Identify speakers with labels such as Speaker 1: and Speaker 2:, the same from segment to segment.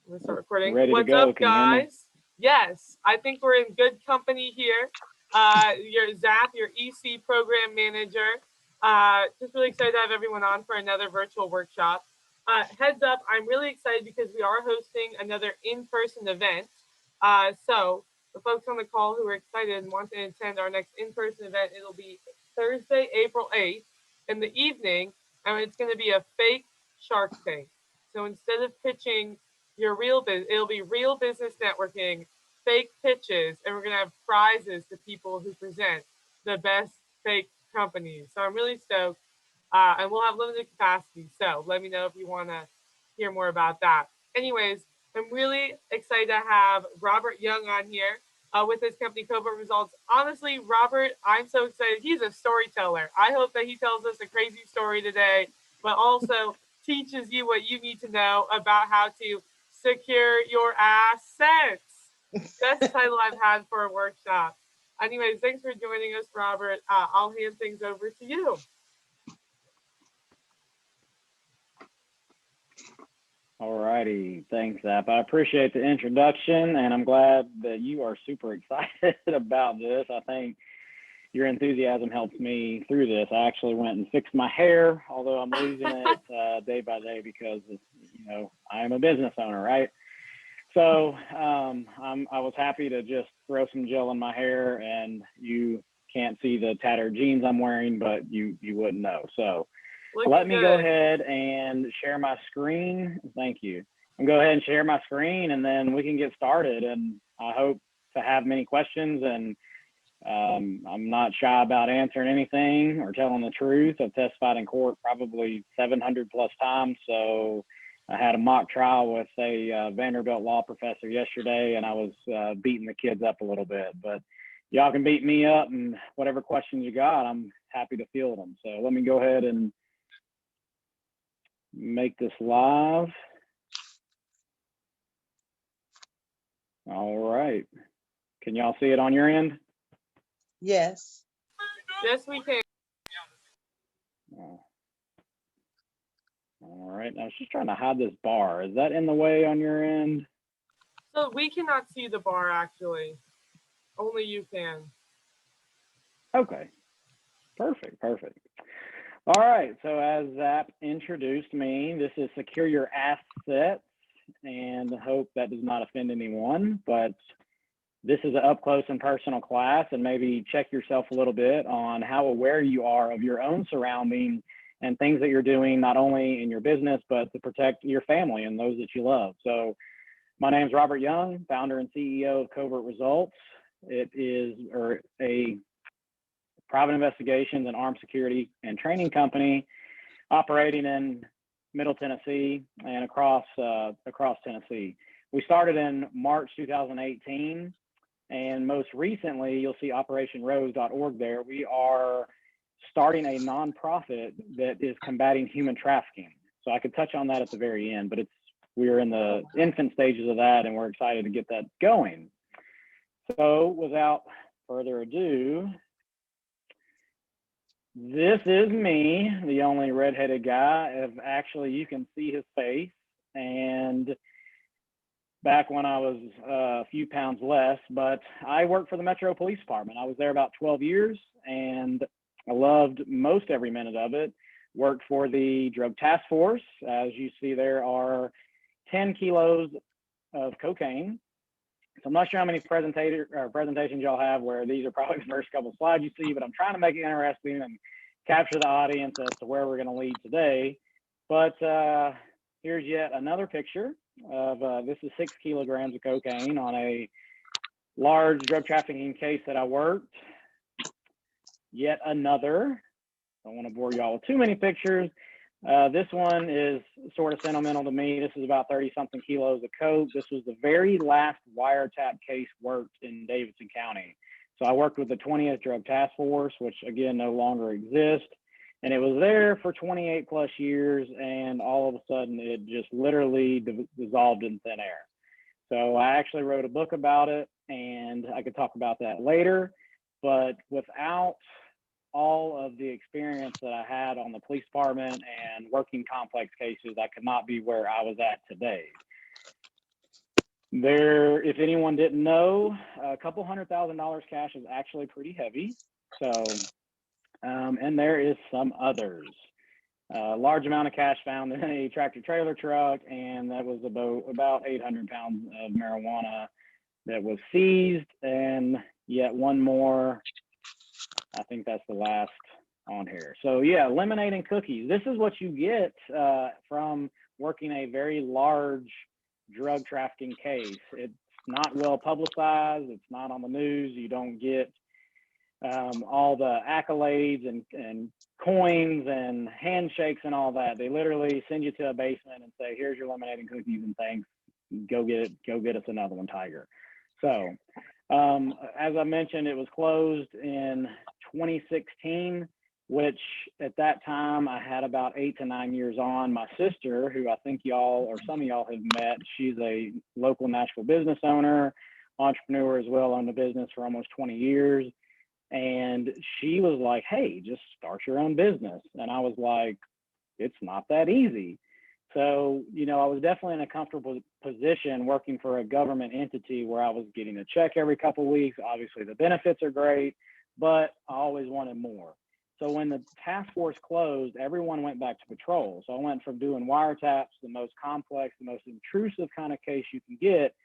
Speaker 1: I'm gonna start recording.
Speaker 2: Ready to
Speaker 1: What's
Speaker 2: go.
Speaker 1: up,
Speaker 2: Can you hear me?
Speaker 1: guys? Yes, I think we're in good company here. Your Zap, your EC program manager. Just really excited to have everyone on for another virtual workshop. Heads up, I'm really excited because we are hosting another in-person event. So the folks on the call who are excited and want to attend our next in-person event, it'll be Thursday, April 8th in the evening, and it's going to be a fake Shark Tank. So instead of pitching your real business, it'll be real business networking, fake pitches, and we're gonna have prizes to people who present the best fake companies. So I'm really stoked, and we'll have limited capacity. So let me know if you want to hear more about that. Anyways, I'm really excited to have Robert Young on here with his company Covert Results. Honestly, Robert, I'm so excited. He's a storyteller. I hope that he tells us a crazy story today, but also teaches you what you need to know about how to secure your assets. That's the title I've had for a workshop. Anyways, thanks for joining us, Robert. I'll hand things over to you.
Speaker 2: All righty. Thanks, Zap. I appreciate the introduction, and I'm glad that you are super excited about this. I think your enthusiasm helps me through this. I actually went and fixed my hair, although I'm losing it day by day because, I am a business owner, right? So I was happy to just throw some gel in my hair, and you can't see the tattered jeans I'm wearing, but you wouldn't know. So let me go ahead and share my screen. Thank you. I'm going to go ahead and share my screen, and then we can get started. And I hope to have many questions, and I'm not shy about answering anything or telling the truth. I've testified in court probably 700 plus times. So I had a mock trial with a Vanderbilt law professor yesterday, and I was beating the kids up a little bit. But y'all can beat me up, and whatever questions you got, I'm happy to field them. So let me go ahead and make this live. All right. Can y'all see it on your end?
Speaker 3: Yes.
Speaker 1: Yes, we can.
Speaker 2: Oh. All right. I was just trying to hide this bar. Is that in the way on your end?
Speaker 1: So we cannot see the bar, actually. Only you can.
Speaker 2: Okay. Perfect. All right. So as Zap introduced me, this is Secure Your Assets, and I hope that does not offend anyone, but this is an up close and personal class, and maybe check yourself a little bit on how aware you are of your own surroundings and things that you're doing, not only in your business, but to protect your family and those that you love. So my name is Robert Young, founder and CEO of Covert Results. It is a private investigations and armed security and training company operating in Middle Tennessee and across Tennessee. We started in March 2018, and most recently, you'll see operationrose.org there. We are starting a nonprofit that is combating human trafficking. So I could touch on that at the very end, but we're in the infant stages of that, and we're excited to get that going. So without further ado, this is me, the only redheaded guy. Actually, you can see his face. And back when I was a few pounds less, but I worked for the Metro Police Department. I was there about 12 years, and I loved most every minute of it. Worked for the Drug Task Force. As you see, there are 10 kilos of cocaine. So I'm not sure how many presentations y'all have where these are probably the first couple of slides you see, but I'm trying to make it interesting and capture the audience as to where we're going to lead today. But here's yet another picture of this is 6 kilograms of cocaine on a large drug trafficking case that I worked. Yet another. Don't want to bore y'all with too many pictures. This one is sort of sentimental to me. This is about 30-something kilos of coke. This was the very last wiretap case worked in Davidson County. So I worked with the 20th Drug Task Force, which again no longer exists. And it was there for 28 plus years, and all of a sudden it just literally dissolved in thin air. So I actually wrote a book about it, and I could talk about that later. But without all of the experience that I had on the police department and working complex cases, I could not be where I was at today. If anyone didn't know, a couple $100,000 cash is actually pretty heavy. So, and there is some others. A large amount of cash found in a tractor trailer truck, and that was about 800 pounds of marijuana that was seized, and yet one more. I think that's the last on here. So yeah, lemonade and cookies. This is what you get from working a very large drug trafficking case. It's not well publicized. It's not on the news. You don't get all the accolades and coins and handshakes and all that. They literally send you to a basement and say, here's your lemonade and cookies and thanks. Go get us another one, Tiger. So as I mentioned, it was closed in 2016, which at that time I had about 8 to 9 years on. My sister, who I think y'all or some of y'all have met, she's a local Nashville business owner, entrepreneur as well, owned the business for almost 20 years. And she was like, hey, just start your own business. And I was like, it's not that easy. So, you know, I was definitely in a comfortable position working for a government entity where I was getting a check every couple of weeks. Obviously, the benefits are great, but I always wanted more. So when the task force closed, everyone went back to patrol. So I went from doing wiretaps, the most complex, the most intrusive kind of case you can get,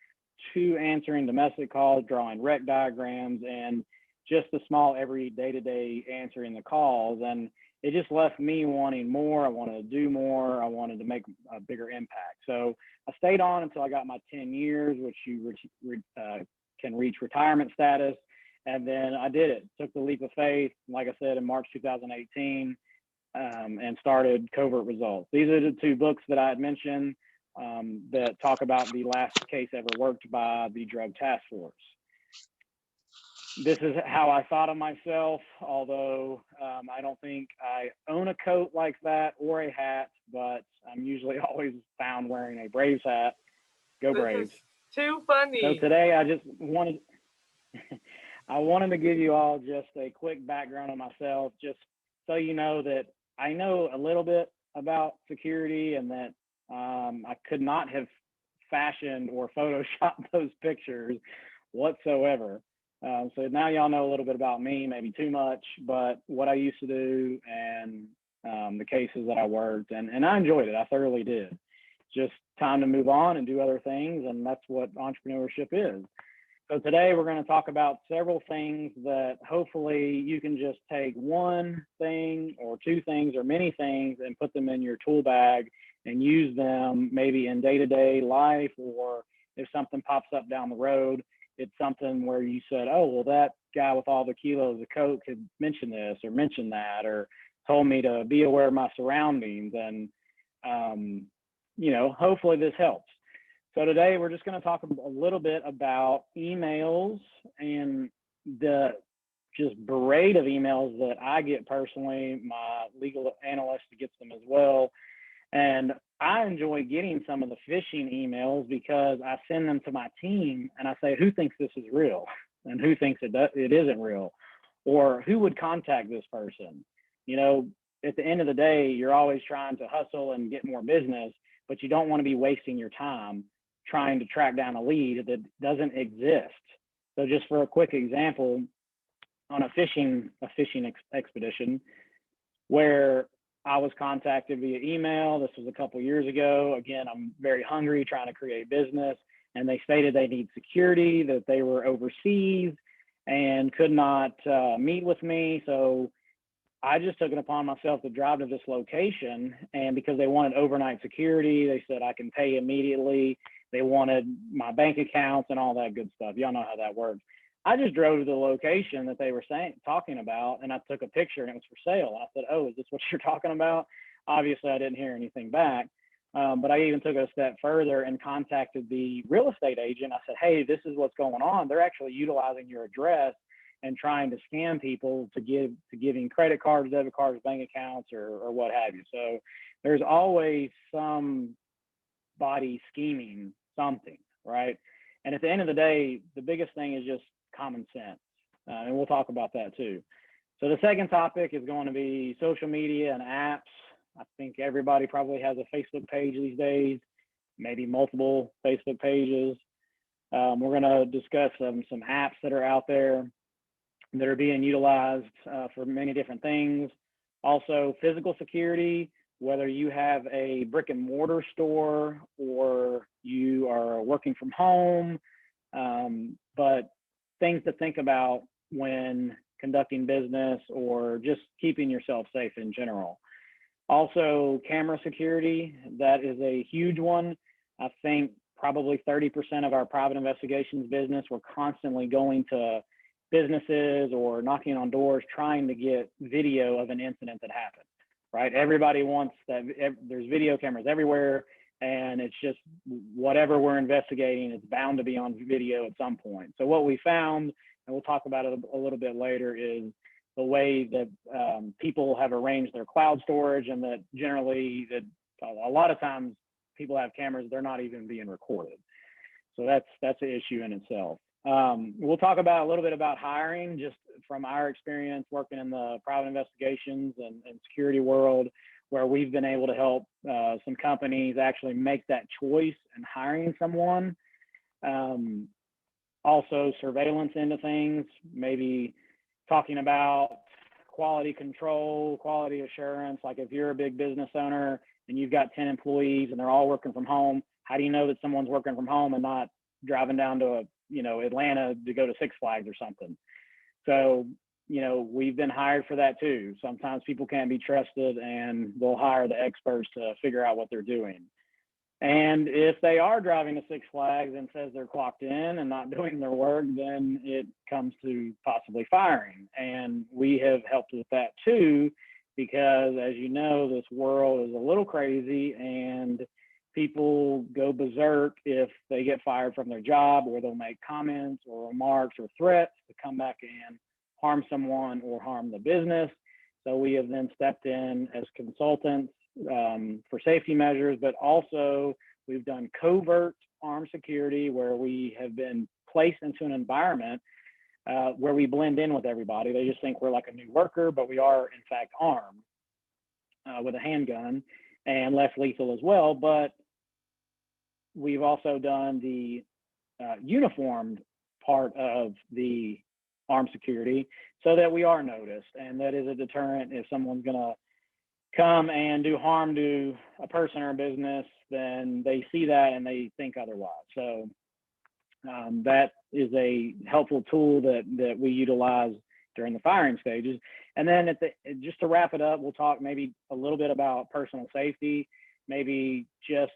Speaker 2: to answering domestic calls, drawing rec diagrams, and just the small every day-to-day answering the calls. And it just left me wanting more. I wanted to do more. I wanted to make a bigger impact. So I stayed on until I got my 10 years, which you can reach retirement status. And then I did it, took the leap of faith, like I said, in March 2018, and started Covert Results. These are the 2 books that I had mentioned that talk about the last case ever worked by the Drug Task Force. This is how I thought of myself, although I don't think I own a coat like that or a hat, but I'm usually always found wearing a Braves hat. Go Braves.
Speaker 1: Too funny.
Speaker 2: So today I just wanted, I wanted to give you all just a quick background on myself, just so you know that I know a little bit about security and that I could not have fashioned or photoshopped those pictures whatsoever. So now y'all know a little bit about me, maybe too much, but what I used to do and the cases that I worked, and I enjoyed it. I thoroughly did. Just time to move on and do other things, and that's what entrepreneurship is. So today we're going to talk about several things that hopefully you can just take one thing or 2 things or many things and put them in your tool bag and use them maybe in day-to-day life, or if something pops up down the road, it's something where you said, oh, well, that guy with all the kilos of coke had mentioned this or mentioned that, or told me to be aware of my surroundings. And, you know, hopefully this helps. So today we're just going to talk a little bit about emails and the just parade of emails that I get personally. My legal analyst gets them as well. And I enjoy getting some of the phishing emails because I send them to my team and I say, who thinks this is real and who thinks it isn't real, or who would contact this person? You know, at the end of the day, you're always trying to hustle and get more business, but you don't want to be wasting your time trying to track down a lead that doesn't exist. So just for a quick example, on a fishing expedition where I was contacted via email. This was a couple years ago. Again, I'm very hungry, trying to create business, and they stated they need security, that they were overseas and could not meet with me. So I just took it upon myself to drive to this location, and because they wanted overnight security, they said I can pay immediately. They wanted my bank accounts and all that good stuff. Y'all know how that works. I just drove to the location that they were talking about, and I took a picture, and it was for sale. I said, oh, is this what you're talking about? Obviously, I didn't hear anything back, but I even took it a step further and contacted the real estate agent. I said, hey, this is what's going on. They're actually utilizing your address and trying to scam people to giving credit cards, debit cards, bank accounts, or what have you. So there's always somebody scheming something, right? And at the end of the day, the biggest thing is just common sense. And we'll talk about that too. So the second topic is going to be social media and apps. I think everybody probably has a Facebook page these days, maybe multiple Facebook pages. We're going to discuss some apps that are out there that are being utilized for many different things. Also, physical security, whether you have a brick and mortar store or you are working from home, but things to think about when conducting business or just keeping yourself safe in general. Also, camera security, that is a huge one. I think probably 30% of our private investigations business, we're constantly going to businesses or knocking on doors trying to get video of an incident that happened, right? Everybody wants that. There's video cameras everywhere, and it's just whatever we're investigating, it's bound to be on video at some point. So what we found, and we'll talk about it a little bit later, is the way that people have arranged their cloud storage, and that generally that a lot of times people have cameras, they're not even being recorded. So that's an issue in itself. We'll talk about a little bit about hiring, just from our experience working in the private investigations and security world, where we've been able to help some companies actually make that choice in hiring someone. Also surveillance into things, maybe talking about quality control, quality assurance. Like if you're a big business owner and you've got 10 employees and they're all working from home, how do you know that someone's working from home and not driving down to Atlanta to go to Six Flags or something? So, we've been hired for that too. Sometimes people can't be trusted, and we'll hire the experts to figure out what they're doing. And if they are driving to Six Flags and says they're clocked in and not doing their work, then it comes to possibly firing. And we have helped with that too, because as you know, this world is a little crazy and people go berserk if they get fired from their job, or they'll make comments or remarks or threats to come back and harm someone or harm the business. So we have then stepped in as consultants for safety measures, but also we've done covert armed security, where we have been placed into an environment where we blend in with everybody. They just think we're like a new worker, but we are in fact armed with a handgun, and less lethal as well. But we've also done the uniformed part of the armed security, so that we are noticed, and that is a deterrent. If someone's gonna come and do harm to a person or a business, then they see that and they think otherwise. So that is a helpful tool that we utilize during the firing stages. And then just to wrap it up, we'll talk maybe a little bit about personal safety, maybe just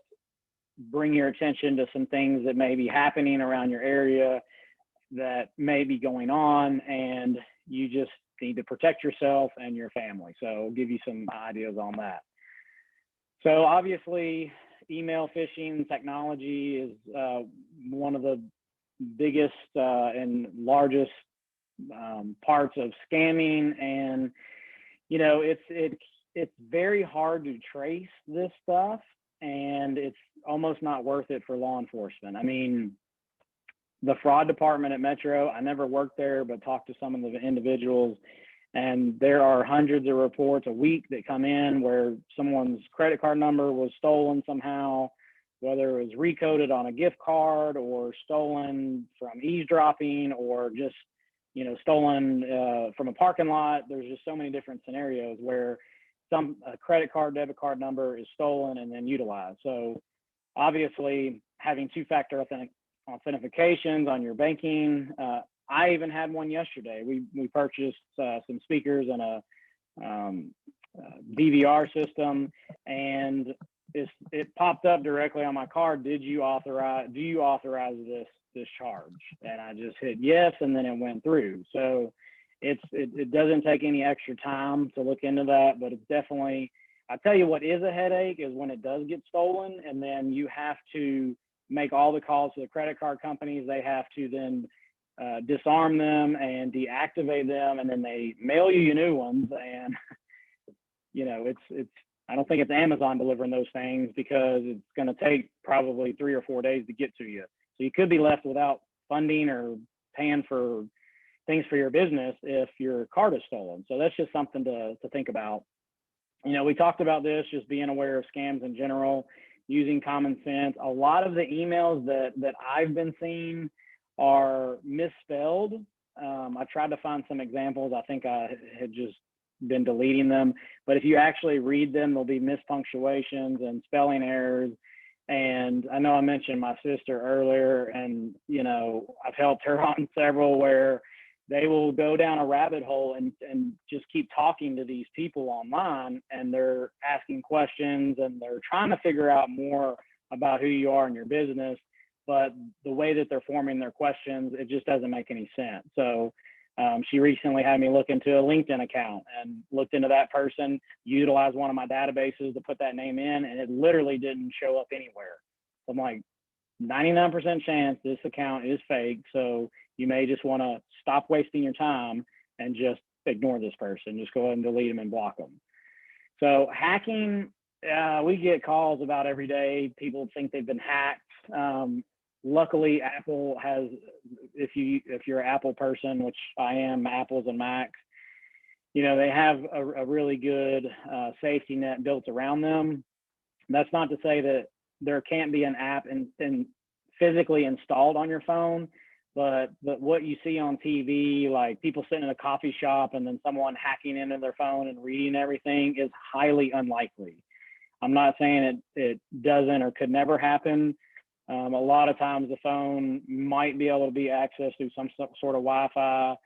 Speaker 2: bring your attention to some things that may be happening around your area that may be going on, and you just need to protect yourself and your family. So I'll give you some ideas on that. So obviously, email phishing technology is one of the biggest and largest parts of scamming, and it's very hard to trace this stuff, and it's almost not worth it for law enforcement. I mean, the fraud department at Metro, I never worked there, but talked to some of the individuals, and there are hundreds of reports a week that come in where someone's credit card number was stolen somehow, whether it was recoded on a gift card or stolen from eavesdropping, or just stolen from a parking lot. There's just so many different scenarios where a credit card, debit card number is stolen and then utilized. So obviously, having two-factor authentications on your banking. I even had one yesterday. We purchased some speakers and a DVR system, and it popped up directly on my card. Do you authorize this charge? And I just hit yes, and then it went through. So it doesn't take any extra time to look into that, but it's definitely, I tell you what is a headache is when it does get stolen, and then you have to make all the calls to the credit card companies. They have to then disarm them and deactivate them, and then they mail you new ones. And it's I don't think it's Amazon delivering those things, because it's going to take probably 3 or 4 days to get to you. So you could be left without funding or paying for things for your business if your card is stolen. So that's just something to think about. We talked about this, just being aware of scams in general. using common sense. A lot of the emails that I've been seeing are misspelled. I tried to find some examples. I think I had just been deleting them, but if you actually read them, there'll be mispunctuations and spelling errors. And I know I mentioned my sister earlier, and I've helped her on several where they will go down a rabbit hole and just keep talking to these people online, and they're asking questions and they're trying to figure out more about who you are and your business. But the way that they're forming their questions, it just doesn't make any sense. So she recently had me look into a LinkedIn account and looked into that person, utilized one of my databases to put that name in, and it literally didn't show up anywhere. So I'm like, 99% chance this account is fake. So you may just want to stop wasting your time and just ignore this person. Just go ahead and delete them and block them. So hacking, we get calls about every day. People think they've been hacked. Luckily, Apple has, if you're an Apple person, which I am, Apples and Macs, they have a really good safety net built around them. That's not to say that there can't be an app and physically installed on your phone, but what you see on TV, like people sitting in a coffee shop and then someone hacking into their phone and reading everything, is highly unlikely. I'm not saying it doesn't or could never happen. A lot of times the phone might be able to be accessed through some sort of Wi-Fi,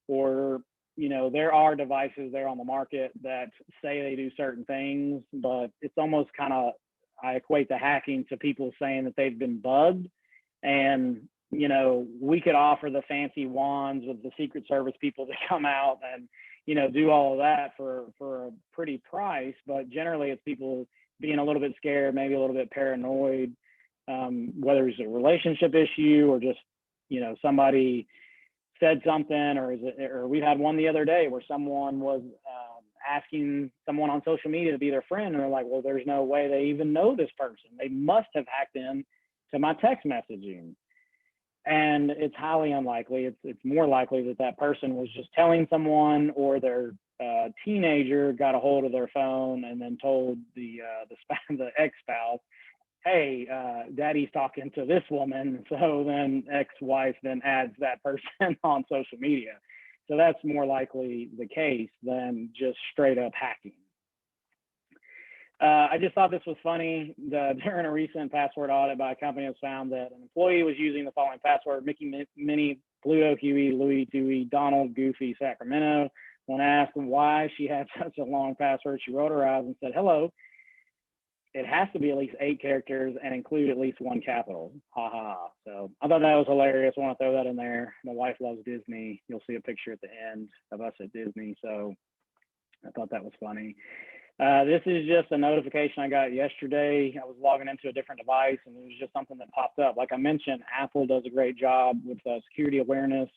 Speaker 2: or, there are devices there on the market that say they do certain things, but it's almost kind of, I equate the hacking to people saying that they've been bugged. And, we could offer the fancy wands with the Secret Service people to come out and, do all of that for a pretty price. But generally it's people being a little bit scared, maybe a little bit paranoid, whether it's a relationship issue or just, somebody said something, or we had one the other day where someone was asking someone on social media to be their friend, and they're like, well, there's no way they even know this person. They must have hacked in to my text messaging. And it's highly unlikely. It's more likely that person was just telling someone, or their teenager got a hold of their phone and then told the ex-spouse, hey, daddy's talking to this woman. So then ex-wife then adds that person on social media. So that's more likely the case than just straight up hacking. I just thought this was funny. During a recent password audit by a company, it was found that an employee was using the following password: Mickey, Minnie, Pluto, Huey, Louie, Dewey, Donald, Goofy, Sacramento. When asked why she had such a long password, she rolled her eyes and said, hello. It has to be at least 8 characters and include at least 1 capital. Ha ha. So I thought that was hilarious. I want to throw that in there. My wife loves Disney. You'll see a picture at the end of us at Disney. So I thought that was funny. This is just a notification I got yesterday. I was logging into a different device, and it was just something that popped up. Like I mentioned, Apple does a great job with security awareness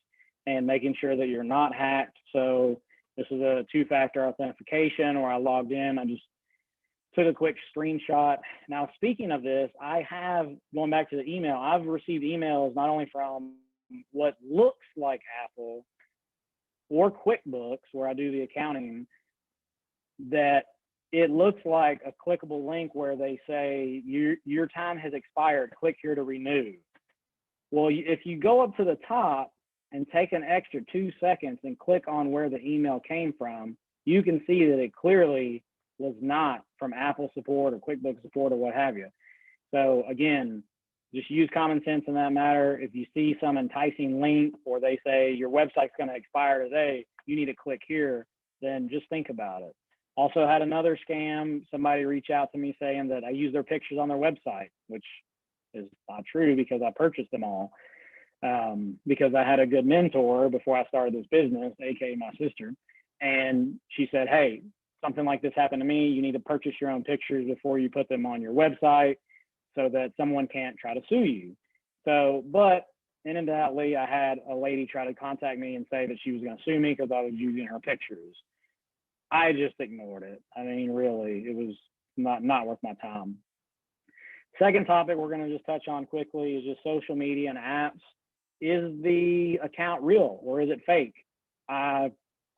Speaker 2: and making sure that you're not hacked. So this is a 2-factor authentication where I logged in. I just took a quick screenshot. Now, speaking of this, I have, going back to the email, I've received emails not only from what looks like Apple or QuickBooks, where I do the accounting, that it looks like a clickable link where they say your time has expired, click here to renew. Well, if you go up to the top and take an extra 2 seconds and click on where the email came from, you can see that it clearly was not from Apple support or QuickBooks support or what have you. So again, just use common sense in that matter. If you see some enticing link, or they say your website's going to expire today, you need to click here, then just think about it. Also had another scam, somebody reach out to me saying that I use their pictures on their website, which is not true because I purchased them all. Because I had a good mentor before I started this business, AKA my sister. And she said, hey, something like this happened to me. You need to purchase your own pictures before you put them on your website so that someone can't try to sue you. So, but inadvertently, I had a lady try to contact me and say that she was going to sue me because I was using her pictures. I just ignored it. I mean, really, it was not worth my time. Second topic we're going to just touch on quickly is just social media and apps. Is the account real or is it fake? I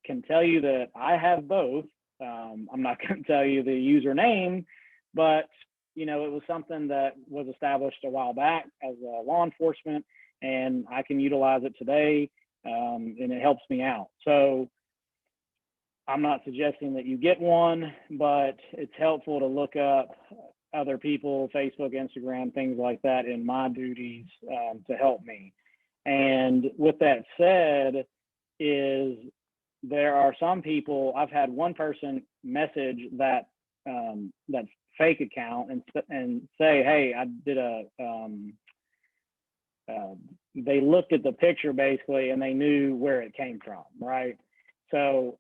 Speaker 2: can tell you that I have both. I'm not going to tell you the username, but you know, it was something that was established a while back as a law enforcement, and I can utilize it today, and it helps me out. So I'm not suggesting that you get one, but it's helpful to look up other people, Facebook, Instagram, things like that in my duties to help me. And with that said, is there are some people, I've had one person message that that fake account and say, hey, I did they looked at the picture basically and they knew where it came from, right? So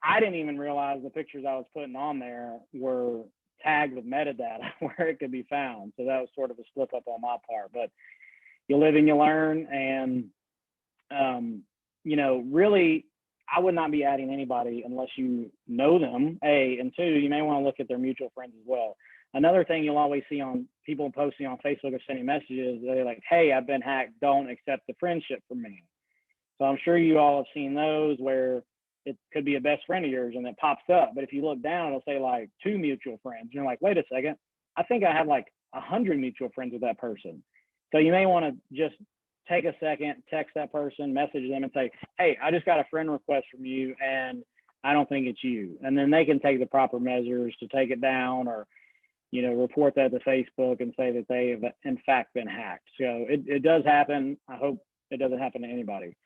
Speaker 2: I didn't even realize the pictures I was putting on there were tagged with metadata where it could be found. So that was sort of a slip up on my part, but you live and you learn. And, you know, really, I would not be adding anybody unless you know them, A, and two, you may want to look at their mutual friends as well. Another thing you'll always see on people posting on Facebook or sending messages, they're like, hey, I've been hacked, don't accept the friendship from me. So I'm sure you all have seen those where it could be a best friend of yours and it pops up. But if you look down, it'll say like 2 mutual friends. And you're like, wait a second, I think I have like 100 mutual friends with that person. So you may want to just take a second, text that person, message them and say, hey, I just got a friend request from you and I don't think it's you. And then they can take the proper measures to take it down, or, you know, report that to Facebook and say that they have in fact been hacked. So it does happen. I hope it doesn't happen to anybody.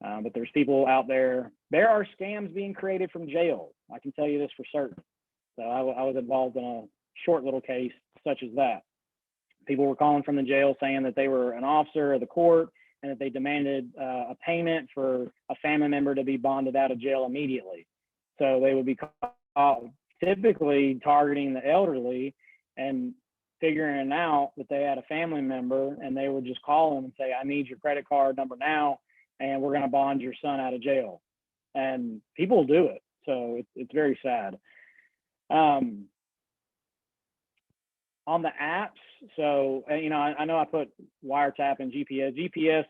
Speaker 2: But there's people out there. There are scams being created from jail. I can tell you this for certain. So I was involved in a short little case such as that. People were calling from the jail saying that they were an officer of the court and that they demanded a payment for a family member to be bonded out of jail immediately. So they would be typically targeting the elderly and figuring out that they had a family member, and they would just call them and say, I need your credit card number now, and we're going to bond your son out of jail. And people do it. So it's very sad. On the apps, so, you know, I know I put wiretap and GPS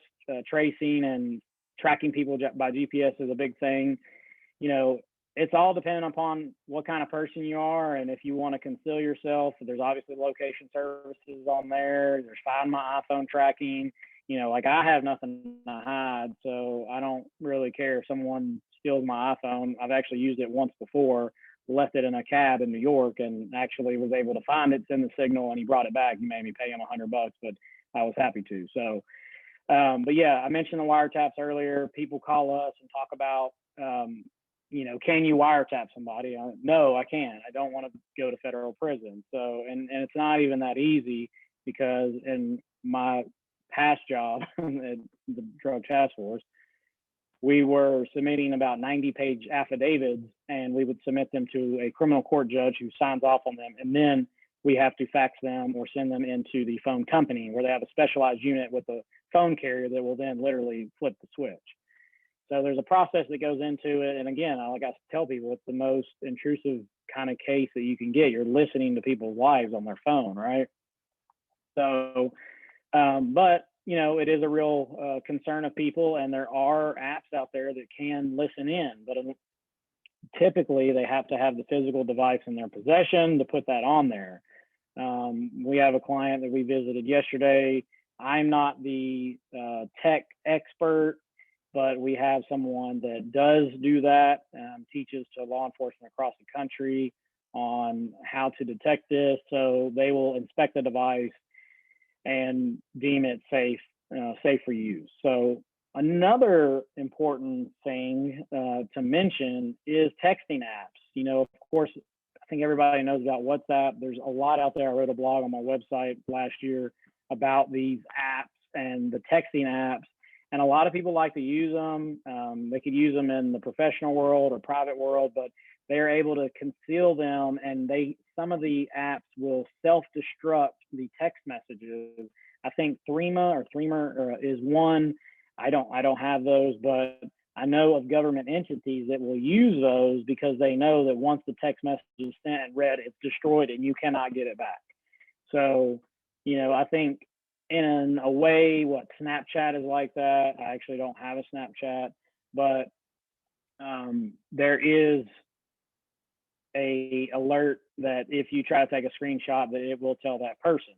Speaker 2: tracing and tracking people by GPS is a big thing. You know, it's all dependent upon what kind of person you are. And if you want to conceal yourself, there's obviously location services on there. There's Find My iPhone tracking. You know, like I have nothing to hide, so I don't really care if someone steals my iPhone. I've actually used it once before, left it in a cab in New York, and actually was able to find it, send the signal, and he brought it back. He made me pay him $100, but I was happy to. So, but yeah, I mentioned the wiretaps earlier. People call us and talk about, you know, can you wiretap somebody? No, I can't. I don't want to go to federal prison. So, and it's not even that easy, because in my past job at the Drug Task Force, we were submitting about 90-page affidavits, and we would submit them to a criminal court judge who signs off on them. And then we have to fax them or send them into the phone company, where they have a specialized unit with a phone carrier that will then literally flip the switch. So there's a process that goes into it. And again, like I tell people, it's the most intrusive kind of case that you can get. You're listening to people's lives on their phone, right? So, but, you know, it is a real concern of people, and there are apps out there that can listen in, but typically they have to have the physical device in their possession to put that on there. We have a client that we visited yesterday. I'm not the tech expert, but we have someone that does do that, teaches to law enforcement across the country on how to detect this. So they will inspect the device and deem it safe for use. So another important thing to mention is texting apps. You know, of course, I think everybody knows about WhatsApp. There's a lot out there. I wrote a blog on my website last year about these apps and the texting apps. And a lot of people like to use them. They could use them in the professional world or private world, but they're able to conceal them, and some of the apps will self-destruct the text messages. I think Threema is one. I don't have those, but I know of government entities that will use those because they know that once the text message is sent and read, it's destroyed and you cannot get it back. So, you know, I think in a way, what Snapchat is like that. I actually don't have a Snapchat, but there is a alert that if you try to take a screenshot, that it will tell that person.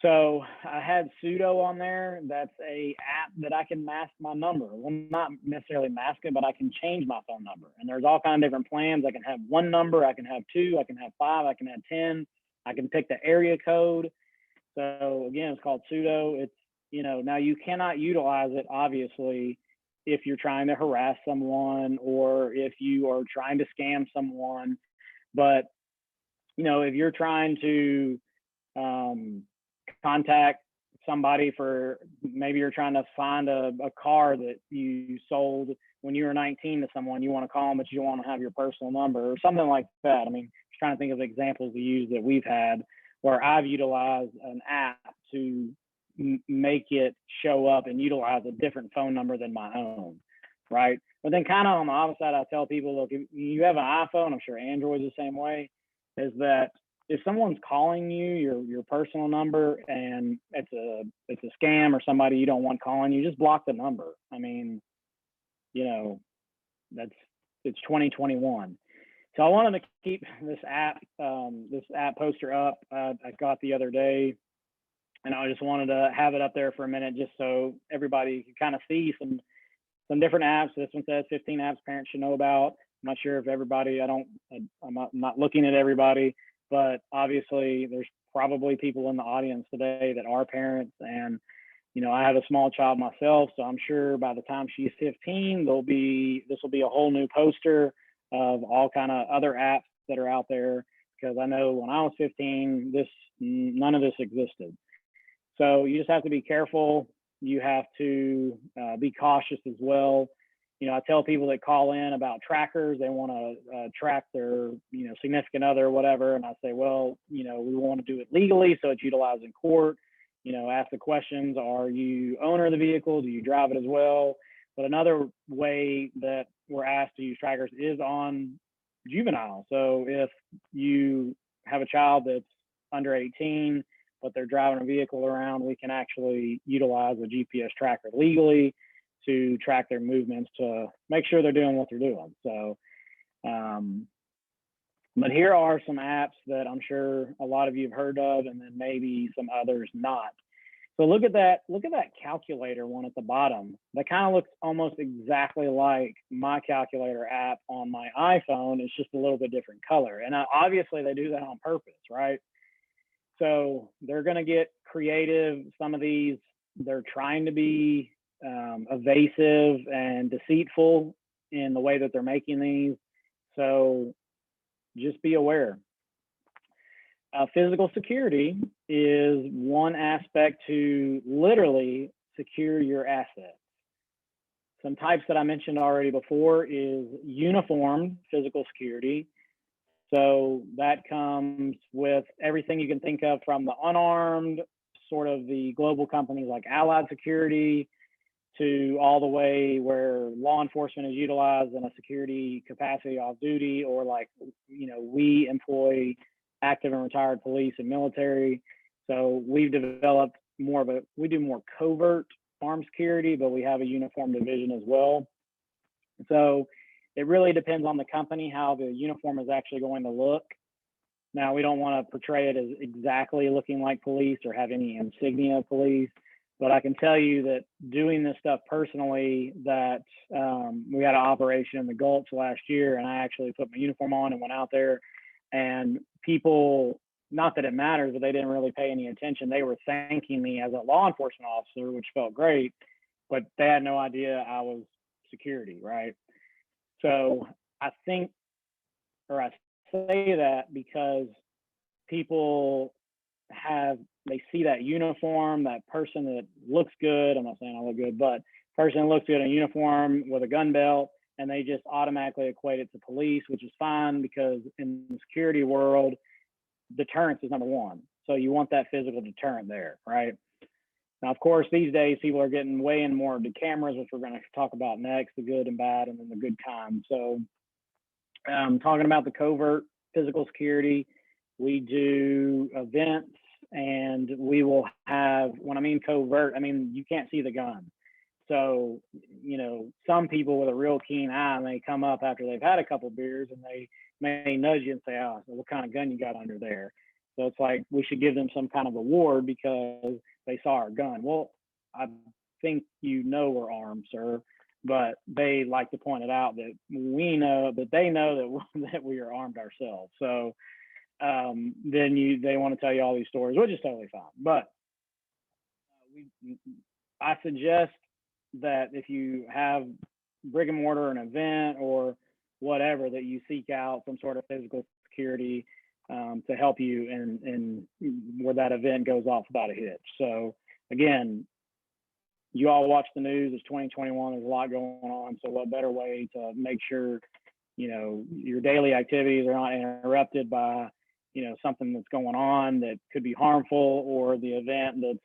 Speaker 2: So I had pseudo on there. That's a app that I can mask my number. Well, not necessarily mask it, but I can change my phone number. And there's all kinds of different plans. I can have one number, I can have two, I can have five, I can have 10. I can pick the area code. So again, it's called pseudo. It's, now you cannot utilize it, obviously, if you're trying to harass someone or if you are trying to scam someone. But, if you're trying to contact somebody for, maybe you're trying to find a car that you sold when you were 19 to someone, you want to call them, but you don't want to have your personal number or something like that. I mean, just trying to think of examples to use that we've had where I've utilized an app to make it show up and utilize a different phone number than my own, right? But then kind of on the opposite side, I tell people, look, if you have an iPhone, I'm sure Android's the same way, is that if someone's calling you your personal number and it's a scam or somebody you don't want calling you, just block the number. I mean, it's 2021. So I wanted to keep this app poster up. I got the other day, and I just wanted to have it up there for a minute, just so everybody can kind of see some different apps. This one says 15 apps parents should know about. I'm not sure if everybody. I'm not looking at everybody, but obviously there's probably people in the audience today that are parents, and I have a small child myself, so I'm sure by the time she's 15, this will be a whole new poster of all kind of other apps that are out there, because I know when I was 15, none of this existed. So you just have to be careful. You have to be cautious as well. I tell people that call in about trackers, they want to track their, significant other or whatever. And I say, well, we want to do it legally, so it's utilized in court. Ask the questions, are you owner of the vehicle? Do you drive it as well? But another way that we're asked to use trackers is on juvenile. So if you have a child that's under 18, but they're driving a vehicle around, we can actually utilize a GPS tracker legally to track their movements to make sure they're doing what they're doing. So, but here are some apps that I'm sure a lot of you have heard of, and then maybe some others not. So look at that calculator one at the bottom. That kind of looks almost exactly like my calculator app on my iPhone. It's just a little bit different color. And obviously they do that on purpose, right? So they're going to get creative. Some of these, they're trying to be evasive and deceitful in the way that they're making these. So just be aware. Physical security is one aspect to literally secure your assets. Some types that I mentioned already before is uniformed physical security. So that comes with everything you can think of, from the unarmed, sort of the global companies like Allied Security, to all the way where law enforcement is utilized in a security capacity off duty, or like, we employ active and retired police and military. So we've developed we do more covert armed security, but we have a uniform division as well. So it really depends on the company how the uniform is actually going to look. Now, we don't want to portray it as exactly looking like police or have any insignia of police, but I can tell you that doing this stuff personally, that we had an operation in the Gulch last year, and I actually put my uniform on and went out there, and people, not that it matters, but they didn't really pay any attention. They were thanking me as a law enforcement officer, which felt great, but they had no idea I was security, right? So I say that because people they see that uniform, that person that looks good. I'm not saying I look good, but person that looks good in a uniform with a gun belt, and they just automatically equate it to police, which is fine, because in the security world, deterrence is number one. So you want that physical deterrent there, right? Now, of course, these days, people are getting way in more of the cameras, which we're going to talk about next, the good and bad, and then the good kind. So talking about the covert physical security, we do events, and we will have, when I mean covert, I mean, you can't see the gun. So, some people with a real keen eye, and they come up after they've had a couple beers, and may nudge you and say, oh, so what kind of gun you got under there? So it's like we should give them some kind of award because they saw our gun. Well, I think you know we're armed, sir, but they like to point it out that we know that they know that we are armed ourselves. So then they want to tell you all these stories, which is totally fine. But I suggest that if you have brick and mortar, an event or whatever, that you seek out some sort of physical security to help you and where that event goes off without a hitch. So again, you all watch the news. It's 2021. There's a lot going on. So what better way to make sure, you know, your daily activities are not interrupted by, you know, something that's going on that could be harmful, or the event that's,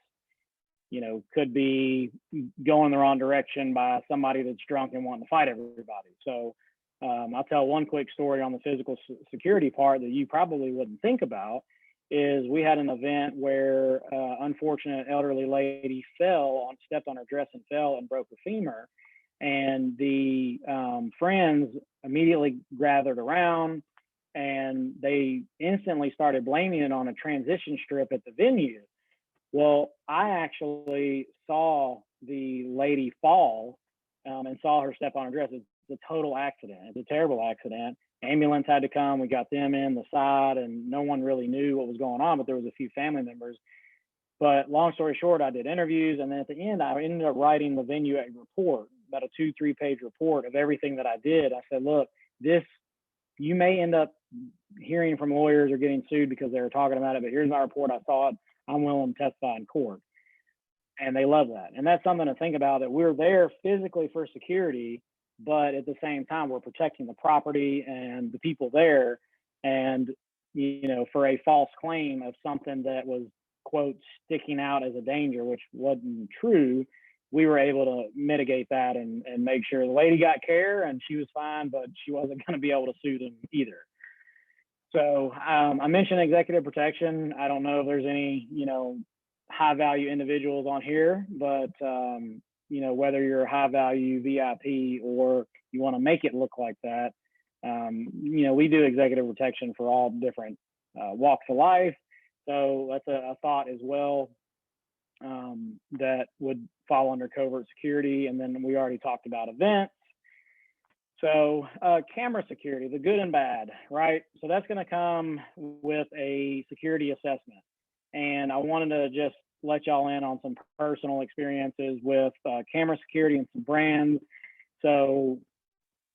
Speaker 2: you know, could be going the wrong direction by somebody that's drunk and wanting to fight everybody. So I'll tell one quick story on the physical security part that you probably wouldn't think about. Is we had an event where unfortunate elderly lady stepped on her dress and fell and broke her femur. And the friends immediately gathered around, and they instantly started blaming it on a transition strip at the venue. Well, I actually saw the lady fall and saw her step on her dress. It's a total accident. It's a terrible accident. Ambulance had to come. We got them in the side, and no one really knew what was going on, but there was a few family members. But long story short, I did interviews, and then at the end, I ended up writing the venue a report, about a 2-3 page report of everything that I did. I said, look, you may end up hearing from lawyers or getting sued because they were talking about it, but here's my report. I saw it. I'm willing to testify in court. And they love that. And that's something to think about, that we're there physically for security, but at the same time, we're protecting the property and the people there. And, you know, for a false claim of something that was, quote, sticking out as a danger, which wasn't true, we were able to mitigate that and make sure the lady got care and she was fine, but she wasn't going to be able to sue them either. So I mentioned executive protection. I don't know if there's any, you know, high value individuals on here, but you know, whether you're a high value VIP or you want to make it look like that, you know, we do executive protection for all different walks of life. So that's a thought as well that would fall under covert security. And then we already talked about events. So camera security, the good and bad, right? So that's going to come with a security assessment. And I wanted to just let y'all in on some personal experiences with camera security and some brands. So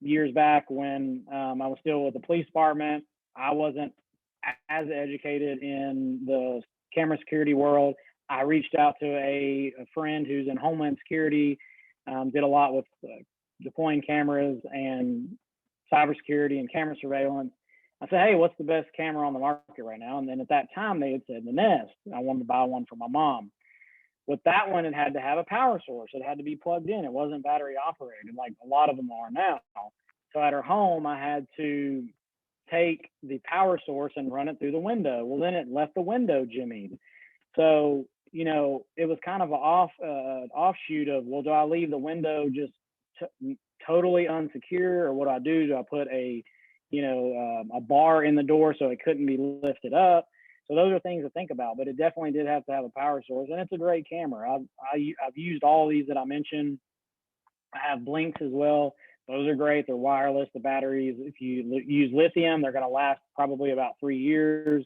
Speaker 2: years back when I was still with the police department, I wasn't as educated in the camera security world. I reached out to a friend who's in Homeland Security, did a lot with deploying cameras and cybersecurity and camera surveillance. I said, hey, what's the best camera on the market right now? And then at that time, they had said the Nest. I wanted to buy one for my mom. With that one, it had to have a power source. It had to be plugged in. It wasn't battery operated like a lot of them are now. So at her home, I had to take the power source and run it through the window. Well, then it left the window jimmied. So, you know, it was kind of an offshoot of, well, do I leave the window just totally unsecure, or what do I do? Do I put a bar in the door so it couldn't be lifted up? So those are things to think about, but it definitely did have to have a power source, and it's a great camera. I've used all these that I mentioned. I have blinks as well. Those are great. They're wireless. The batteries, if you use lithium, they're going to last probably about 3 years.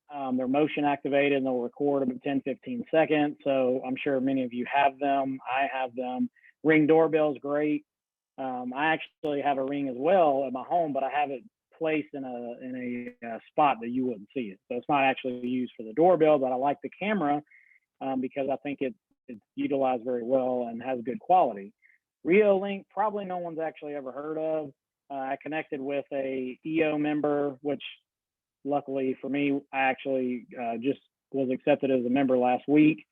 Speaker 2: They're motion activated and they'll record about 10-15 seconds. So I'm sure many of you have them. I have them. Ring doorbell is great. I actually have a Ring as well at my home, but I have it placed in a spot that you wouldn't see it. So it's not actually used for the doorbell, but I like the camera because I think it's utilized very well and has good quality. Reolink, probably no one's actually ever heard of. I connected with a EO member, which luckily for me, I actually just was accepted as a member last week.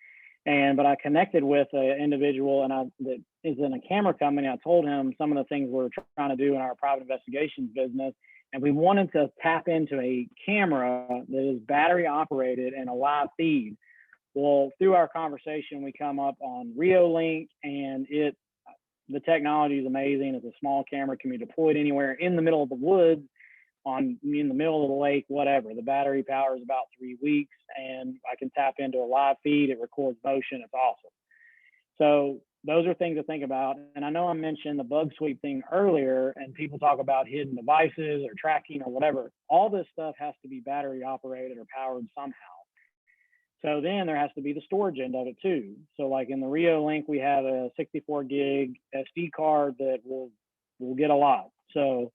Speaker 2: But I connected with an individual that is in a camera company. I told him some of the things we're trying to do in our private investigations business. And we wanted to tap into a camera that is battery operated and a live feed. Well, through our conversation, we come up on Reolink, and the technology is amazing. It's a small camera, can be deployed anywhere in the middle of the woods. on in the middle of the lake, whatever. The battery power is about 3 weeks, and I can tap into a live feed. It records motion. It's awesome. So those are things to think about. And I know I mentioned the bug sweep thing earlier, and people talk about hidden devices or tracking or whatever. All this stuff has to be battery operated or powered somehow. So then there has to be the storage end of it too. So like in the Rio Link, we have a 64 gig SD card that will get a lot. So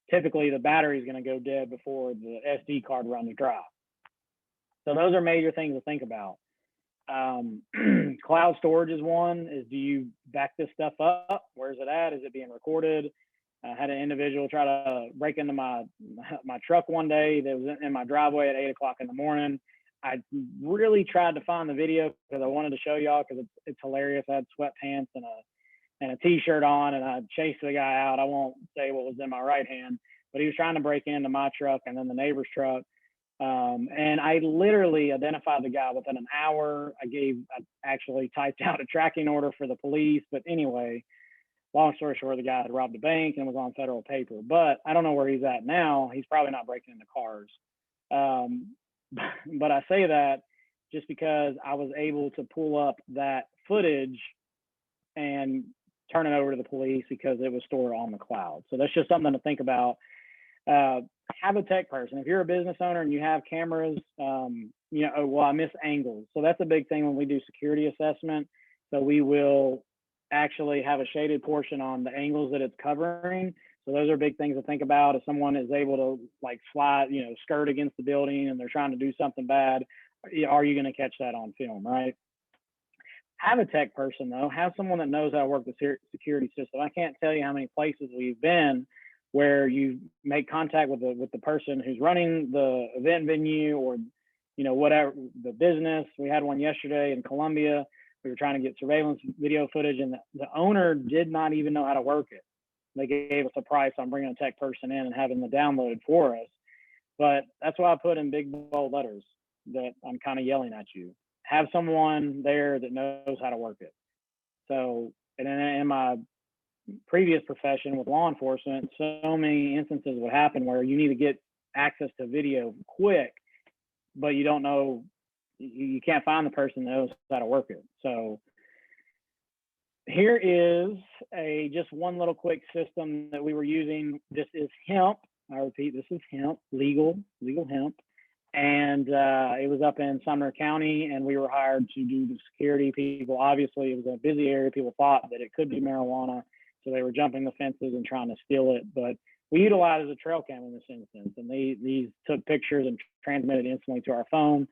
Speaker 2: typically the battery is going to go dead before the SD card runs dry. So those are major things to think about. Cloud storage is one. Is do you back this stuff up? Where's it at? Is it being recorded? I had an individual try to break into my truck one day that was in my driveway at 8 o'clock in the morning. I really tried to find the video because I wanted to show y'all because it's hilarious. I had sweatpants and a t-shirt on, and I chased the guy out. I won't say what was in my right hand, but he was trying to break into my truck and then the neighbor's truck. And I literally identified the guy within an hour. I actually typed out a tracking order for the police. But anyway, long story short, the guy had robbed a bank and was on federal paper. But I don't know where he's at now. He's probably not breaking into cars. But I say that just because I was able to pull up that footage and turn it over to the police because it was stored on the cloud. So that's just something to think about. Have a tech person. If you're a business owner and you have cameras, I miss angles. So that's a big thing when we do security assessment. So we will actually have a shaded portion on the angles that it's covering. So those are big things to think about. If someone is able to like slide, skirt against the building and they're trying to do something bad, are you going to catch that on film, right? Have a tech person though. Have someone that knows how to work the security system. I can't tell you how many places we've been where you make contact with the person who's running the event venue or, whatever, the business. We had one yesterday in Columbia. We were trying to get surveillance video footage, and the owner did not even know how to work it. They gave us a price on bringing a tech person in and having the download for us. But that's why I put in big bold letters that I'm kind of yelling at you. Have someone there that knows how to work it. So, and in my previous profession with law enforcement, so many instances would happen where you need to get access to video quick, but you don't know, you can't find the person that knows how to work it. So here is just one little quick system that we were using. This is hemp. I repeat, this is hemp, legal hemp. And it was up in Sumner County, and we were hired to do the security. People, obviously, it was a busy area. People thought that it could be marijuana. So they were jumping the fences and trying to steal it. But we utilized a trail cam in this instance, and these took pictures and transmitted instantly to our phone.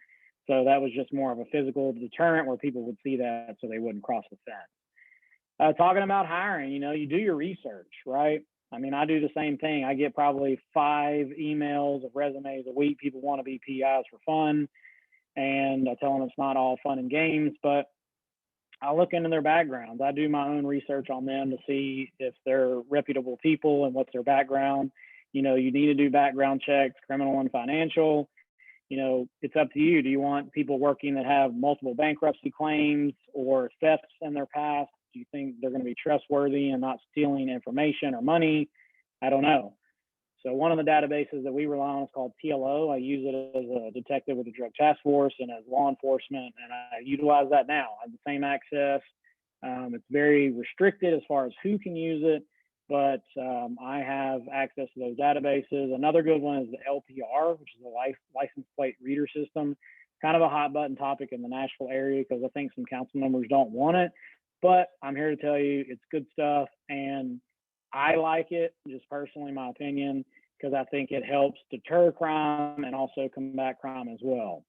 Speaker 2: So that was just more of a physical deterrent where people would see that so they wouldn't cross the fence. Talking about hiring, you do your research, right? I mean, I do the same thing. I get probably 5 emails of resumes a week. People want to be PIs for fun. And I tell them it's not all fun and games, but I look into their backgrounds. I do my own research on them to see if they're reputable people and what's their background. You need to do background checks, criminal and financial. It's up to you. Do you want people working that have multiple bankruptcy claims or thefts in their past? Do you think they're going to be trustworthy and not stealing information or money? I don't know. So one of the databases that we rely on is called TLO. I use it as a detective with the Drug Task Force and as law enforcement, and I utilize that now. I have the same access. It's very restricted as far as who can use it, but I have access to those databases. Another good one is the LPR, which is the license plate reader system. Kind of a hot button topic in the Nashville area because I think some council members don't want it, but I'm here to tell you it's good stuff, and I like it, just personally, my opinion, because I think it helps deter crime and also combat crime as well.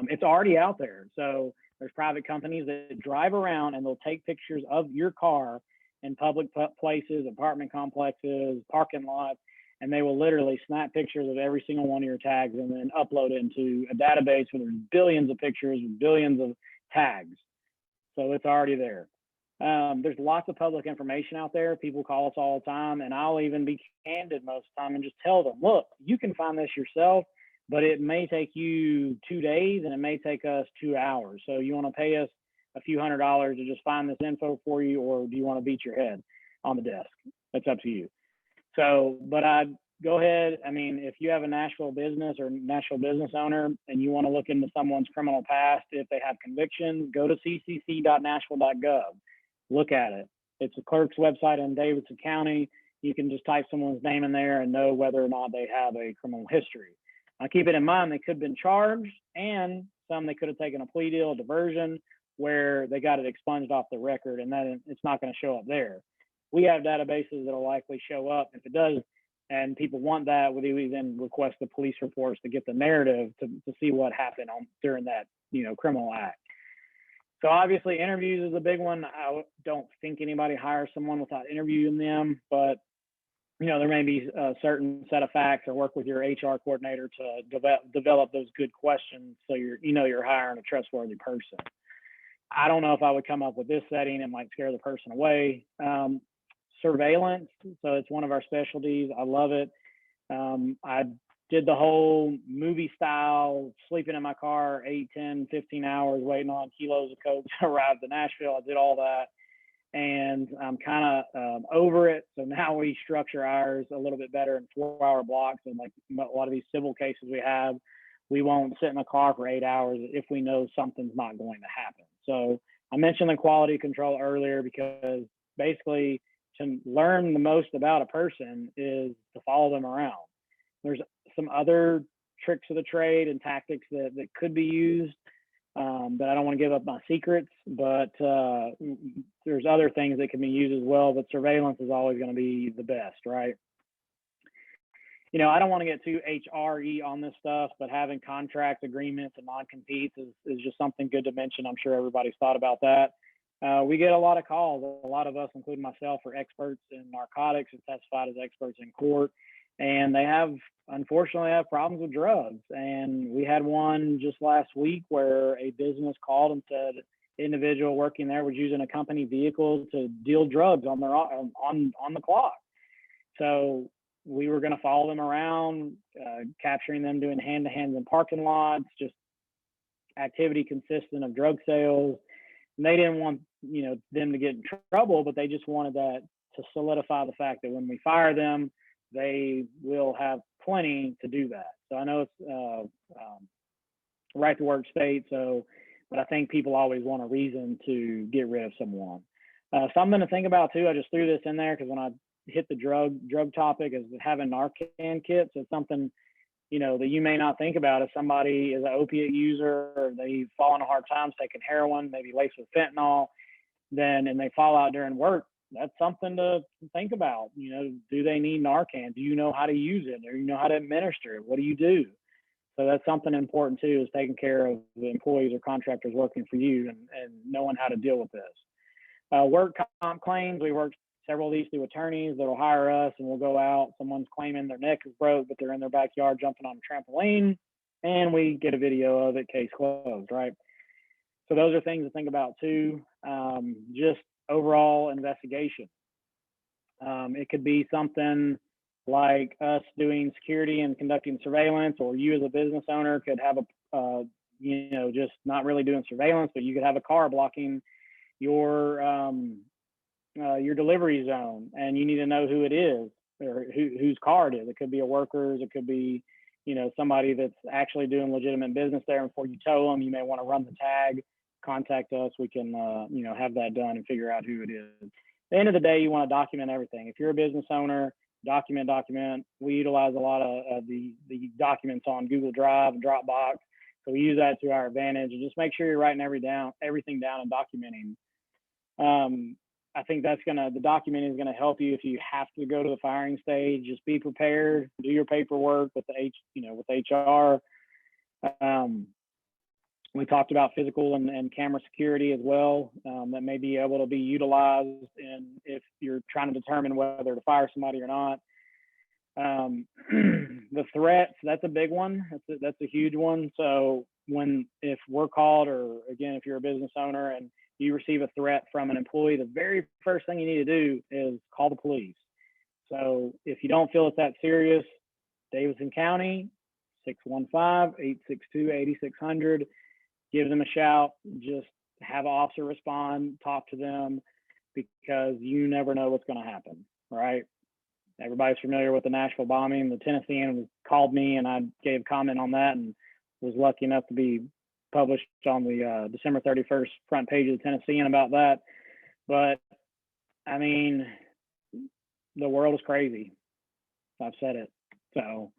Speaker 2: It's already out there. So there's private companies that drive around and they'll take pictures of your car in public places, apartment complexes, parking lots, and they will literally snap pictures of every single one of your tags and then upload it into a database where there's billions of pictures and billions of tags. So it's already there. There's lots of public information out there. People call us all the time, and I'll even be candid most of the time and just tell them, look, you can find this yourself, but it may take you 2 days and it may take us 2 hours. So you want to pay us a few $100s to just find this info for you, or do you want to beat your head on the desk? That's up to you. So, but I go ahead. I mean, if you have a Nashville business or Nashville business owner and you want to look into someone's criminal past, if they have convictions, go to ccc.nashville.gov. Look at it. It's a clerk's website in Davidson County. You can just type someone's name in there and know whether or not they have a criminal history. Now, keep it in mind, they could have been charged, and some they could have taken a plea deal, a diversion, where they got it expunged off the record, and then it's not going to show up there. We have databases that'll likely show up. If it does, and people want that, we then request the police reports to get the narrative to see what happened during that, criminal act. So obviously interviews is a big one. I don't think anybody hires someone without interviewing them, but there may be a certain set of facts, or work with your HR coordinator to develop those good questions so you're hiring a trustworthy person. I don't know if I would come up with this setting. It might scare the person away. Surveillance, so it's one of our specialties. I love it. I did the whole movie style, sleeping in my car 8, 10, 15 hours, waiting on kilos of coke to arrive to Nashville. I did all that, and I'm kind of over it. So now we structure ours a little bit better in 4-hour blocks. And like a lot of these civil cases we have, we won't sit in a car for 8 hours if we know something's not going to happen. So I mentioned the quality control earlier, because basically to learn the most about a person is to follow them around. There's some other tricks of the trade and tactics that could be used, but I don't want to give up my secrets, but there's other things that can be used as well, but surveillance is always going to be the best, right? I don't want to get too HRE on this stuff, but having contract agreements and non-competes is just something good to mention. I'm sure everybody's thought about that. We get a lot of calls. A lot of us, including myself, are experts in narcotics and testified as experts in court. And they unfortunately have problems with drugs. And we had one just last week where a business called and said the individual working there was using a company vehicle to deal drugs on the clock. So we were going to follow them around, capturing them doing hand-to-hands in parking lots, just activity consistent of drug sales. And they didn't want them to get in trouble, but they just wanted that to solidify the fact that when we fire them, they will have plenty to do that. So I know it's right to work state, but I think people always want a reason to get rid of someone. Something to think about too, I just threw this in there because when I hit the drug topic, is having Narcan kits. It's something that you may not think about. If somebody is an opiate user, or they fall on hard times taking heroin, maybe laced with fentanyl, and they fall out during work, that's something to think about. Do they need Narcan? Do you know how to use it, or you know how to administer it? What do you do? So that's something important too, is taking care of the employees or contractors working for you and knowing how to deal with this. Work comp claims, we work several of these through attorneys that'll hire us, and we'll go out. Someone's claiming their neck is broke, but they're in their backyard jumping on a trampoline, and we get a video of it, case closed, right? So those are things to think about too. Just overall investigation. It could be something like us doing security and conducting surveillance, or you as a business owner could have just not really doing surveillance, but you could have a car blocking your delivery zone, and you need to know who it is, or whose car it is. It could be a worker's, it could be somebody that's actually doing legitimate business there. And before you tow them, you may want to run the tag, contact us. We can have that done and figure out who it is. At the end of the day, you want to document everything. If you're a business owner, document. We utilize a lot of the documents on Google Drive and Dropbox, so we use that to our advantage. And just make sure you're writing everything down and documenting. I think the documenting is going to help you if you have to go to the firing stage. Just be prepared, do your paperwork with with HR. We talked about physical and camera security as well. That may be able to be utilized if you're trying to determine whether to fire somebody or not. The threats, that's a big one. That's a huge one. So if we're called, or again, if you're a business owner and you receive a threat from an employee, the very first thing you need to do is call the police. So if you don't feel it's that serious, Davidson County, 615-862-8600, give them a shout. Just have an officer respond, talk to them, because you never know what's going to happen, right? everybody's familiar with the Nashville bombing. The Tennessean called me, and I gave comment on that, and was lucky enough to be published on the December 31st front page of the Tennessean about that. But I mean, the world is crazy. I've said it. So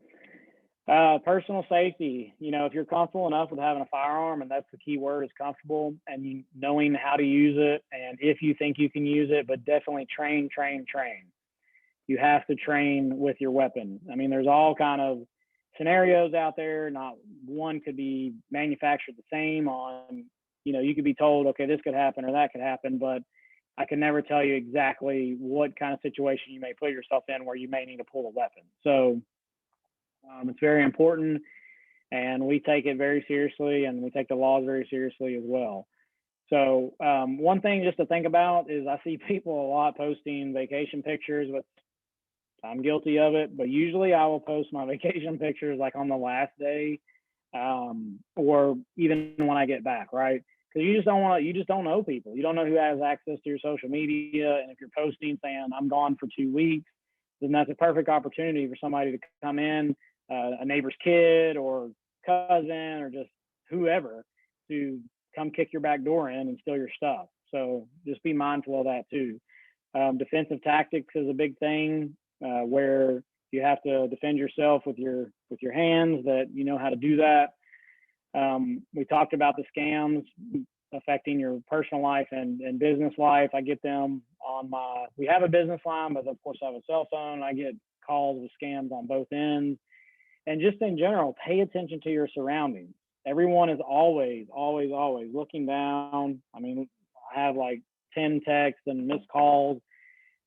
Speaker 2: personal safety, you know, if you're comfortable enough with having a firearm, and that's the key word, is comfortable, and you knowing how to use it, and if you think you can use it, but definitely train. You have to train with your weapon. I mean, there's all kind of scenarios out there. Not one could be manufactured the same on, you know, you could be told, okay, this could happen or that could happen, but I can never tell you exactly what kind of situation you may put yourself in where you may need to pull a weapon. So it's very important, and we take it very seriously, and we take the laws very seriously as well. So one thing just to think about is I see people a lot posting vacation pictures, with I'm guilty of it, but usually I will post my vacation pictures like on the last day, or even when I get back, right? Because you just don't know people. You don't know who has access to your social media. And if you're posting saying I'm gone for 2 weeks, then that's a perfect opportunity for somebody to come in, a neighbor's kid or cousin or just whoever, to come kick your back door in and steal your stuff. So just be mindful of that too. Defensive tactics is a big thing, where you have to defend yourself with your hands, that you know how to do that. We talked about the scams affecting your personal life and business life. I get them on we have a business line, but of course I have a cell phone. I get calls with scams on both ends. And just in general, pay attention to your surroundings. Everyone is always looking down. I mean, I have like 10 texts and missed calls,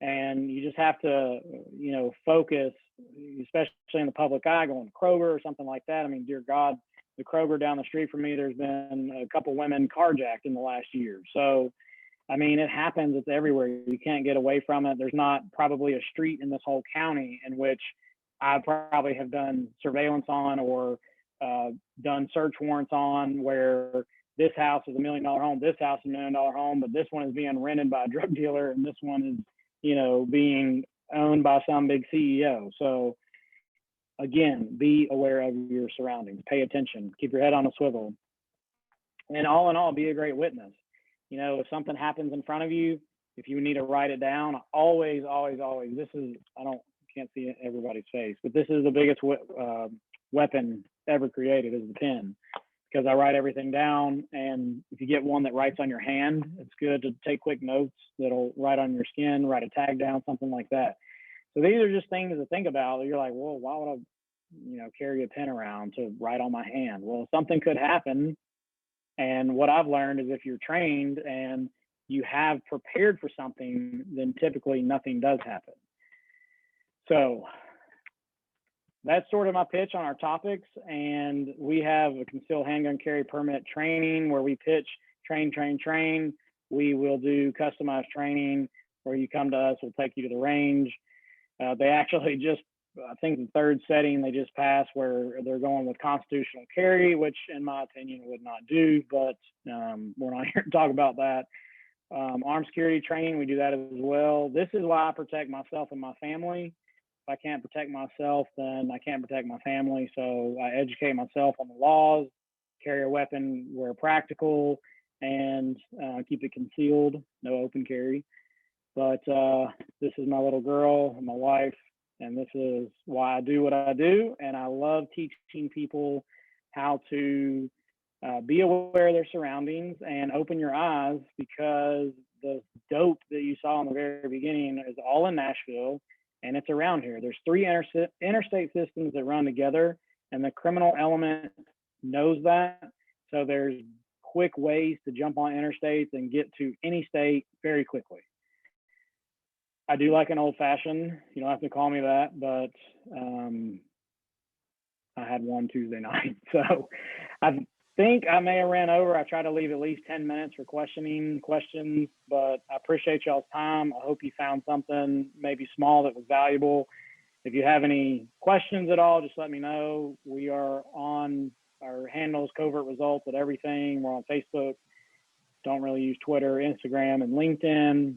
Speaker 2: and you just have to, you know, focus, especially in the public eye, going to Kroger or something like that. I mean, dear God, the Kroger down the street from me, there's been a couple women carjacked in the last year. So, I mean, it happens. It's everywhere. You can't get away from it. There's not probably a street in this whole county in which I probably have done surveillance on or done search warrants on where this house is $1 million home, this house is $1 million home, but this one is being rented by a drug dealer, and this one is, you know, being owned by some big CEO. So again, be aware of your surroundings, pay attention, keep your head on a swivel, and all in all, be a great witness. You know, if something happens in front of you, if you need to write it down, always, this is, can't see everybody's face, but this is the biggest weapon ever created, is the pen, because I write everything down. And if you get one that writes on your hand, it's good to take quick notes that'll write on your skin, write a tag down, something like that. So these are just things to think about. You're like, well, why would I, you know, carry a pen around to write on my hand? Well, something could happen. And what I've learned is if you're trained and you have prepared for something, then typically nothing does happen. So that's sort of my pitch on our topics. And we have a concealed handgun carry permit training where we pitch, train. We will do customized training where you come to us, we'll take you to the range. They actually just, I think the third setting they just passed where they're going with constitutional carry, which in my opinion would not do, but we're not here to talk about that. Armed security training, we do that as well. This is why I protect myself and my family. If I can't protect myself, then I can't protect my family. So I educate myself on the laws, carry a weapon where practical, and keep it concealed, no open carry. But this is my little girl and my wife, and this is why I do what I do. And I love teaching people how to be aware of their surroundings and open your eyes, because the dope that you saw in the very beginning is all in Nashville. And it's around here. There's 3 interstate systems that run together, and the criminal element knows that. So there's quick ways to jump on interstates and get to any state very quickly. I do like an old fashioned, you don't have to call me that, but I had one Tuesday night. So I think I may have ran over. I try to leave at least 10 minutes for questions, but I appreciate y'all's time. I hope you found something maybe small that was valuable. If you have any questions at all, just let me know. We are on our handles, Covert Results at everything. We're on Facebook. Don't really use Twitter, Instagram, and LinkedIn.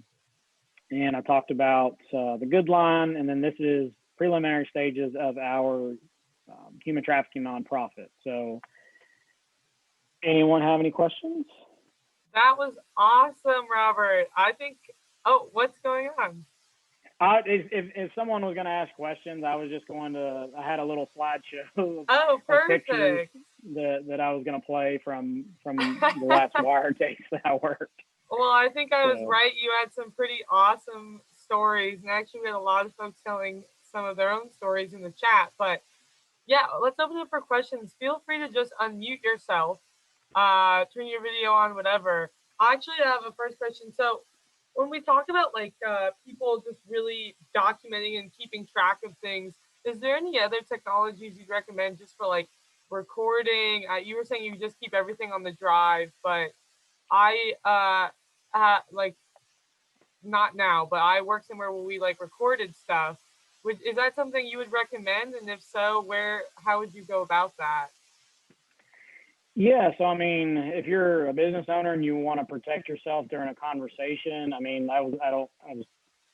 Speaker 2: and I talked about the good line, and then this is preliminary stages of our human trafficking nonprofit. So anyone have any questions?
Speaker 1: That was awesome, Robert. I think, oh, what's going on?
Speaker 2: If someone was going to ask questions, I was just going to, I had a little slideshow
Speaker 1: Oh,
Speaker 2: of pictures
Speaker 1: perfect.
Speaker 2: that I was going to play from the last wire case that I worked.
Speaker 1: Well, I think I was
Speaker 2: So,
Speaker 1: right. You had some pretty awesome stories, and actually we had a lot of folks telling some of their own stories in the chat. But yeah, let's open it for questions. Feel free to just unmute yourself, turn your video on, whatever. I actually have a first question. So when we talk about like people just really documenting and keeping track of things, is there any other technologies you'd recommend just for like recording? You were saying you just keep everything on the drive, but I like not now, but I work somewhere where we like recorded stuff. Is that something you would recommend? And if so, how would you go about that?
Speaker 2: yeah, so I mean, if you're a business owner and you want to protect yourself during a conversation, I mean, I was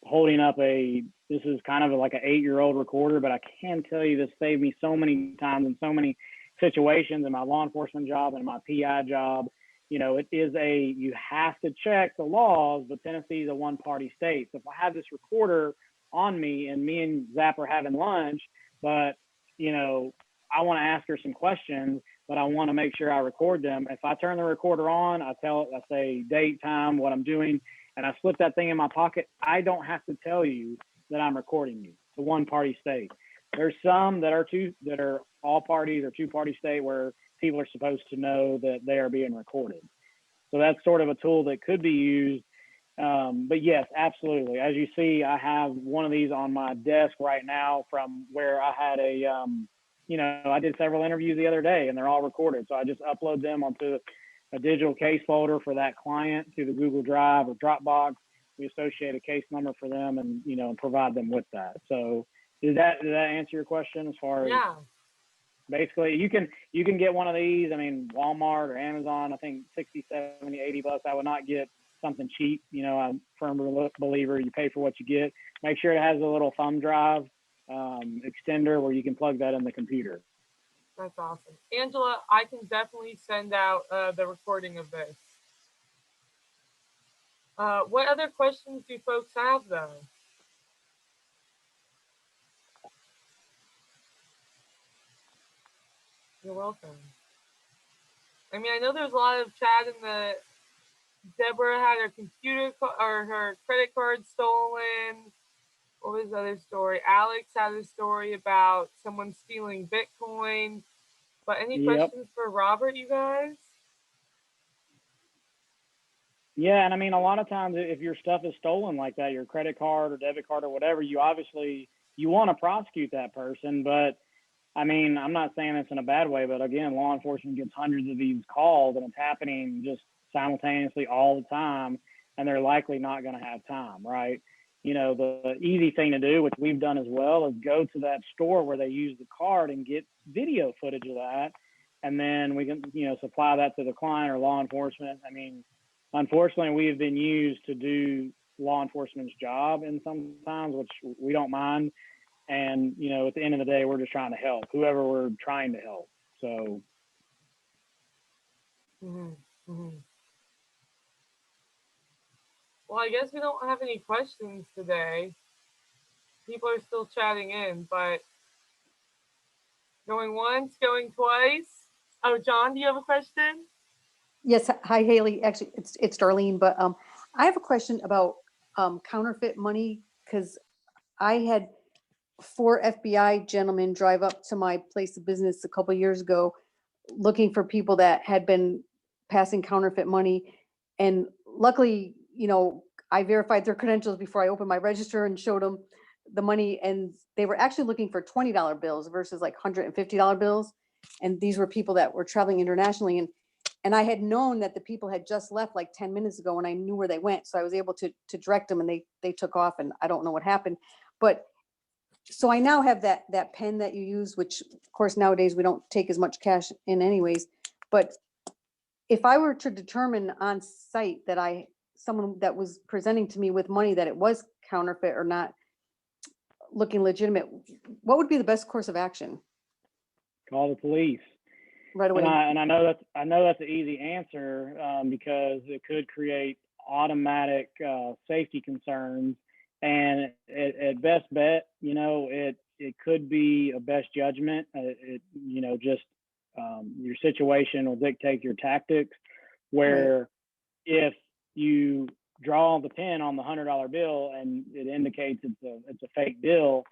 Speaker 2: holding up this is kind of like an 8-year-old recorder, but I can tell you this saved me so many times in so many situations in my law enforcement job and my PI job. You know, you have to check the laws, but Tennessee is a one-party state. So if I have this recorder on me and Zap are having lunch, but, you know, I want to ask her some questions, but I want to make sure I record them. If I turn the recorder on, I say date, time, what I'm doing, and I slip that thing in my pocket, I don't have to tell you that I'm recording you. It's a one-party state. There's some that are all parties or two-party state where people are supposed to know that they are being recorded. So that's sort of a tool that could be used. But yes, absolutely. As you see, I have one of these on my desk right now from where I had I did several interviews the other day and they're all recorded. So I just upload them onto a digital case folder for that client to the Google Drive or Dropbox. We associate a case number for them and, and provide them with that. So did that answer your question as far as?
Speaker 1: Yeah.
Speaker 2: Basically, you can get one of these. I mean, Walmart or Amazon, I think 60, 70, 80 bucks. I would not get something cheap. I'm a firm believer. You pay for what you get. Make sure it has a little thumb drive extender where you can plug that in the computer.
Speaker 1: That's awesome. Angela, I can definitely send out the recording of this. What other questions do folks have, though? You're welcome. I mean, I know there's a lot of chat in the. Deborah had her computer or her credit card stolen. What was the other story? Alex had a story about someone stealing Bitcoin. But any questions for Robert, you guys?
Speaker 2: Yeah, and I mean, a lot of times if your stuff is stolen like that, your credit card or debit card or whatever, you want to prosecute that person. But I mean, I'm not saying this in a bad way, but again, law enforcement gets hundreds of these calls and it's happening just simultaneously all the time, and they're likely not going to have time, right? The easy thing to do, which we've done as well, is go to that store where they use the card and get video footage of that. And then we can, supply that to the client or law enforcement. I mean, unfortunately, we have been used to do law enforcement's job in sometimes, which we don't mind. And, at the end of the day, we're just trying to help whoever we're trying to help. So.
Speaker 1: Mm-hmm. Mm-hmm. Well, I guess we don't have any questions today. People are still chatting in, but going once, going twice. Oh, John, do you have a question?
Speaker 4: Yes. Hi, Haley. Actually, it's Darlene, but I have a question about counterfeit money, because I had 4 FBI gentlemen drive up to my place of business a couple years ago looking for people that had been passing counterfeit money. And luckily, I verified their credentials before I opened my register and showed them the money. And they were actually looking for $20 bills versus like $150 bills. And these were people that were traveling internationally. And I had known that the people had just left like 10 minutes ago, and I knew where they went. So I was able to direct them, and they took off, and I don't know what happened. But so I now have that pen that you use, which of course nowadays we don't take as much cash in anyways. But if I were to determine on site that I someone that was presenting to me with money that it was counterfeit or not looking legitimate, what would be the best course of action
Speaker 2: Call the police.
Speaker 4: right away?
Speaker 2: And I know that's an easy answer, because it could create automatic safety concerns, and at best bet, it could be a best judgment. Your situation will dictate your tactics. Where if you draw the pin on the $100 bill and it indicates it's a fake bill,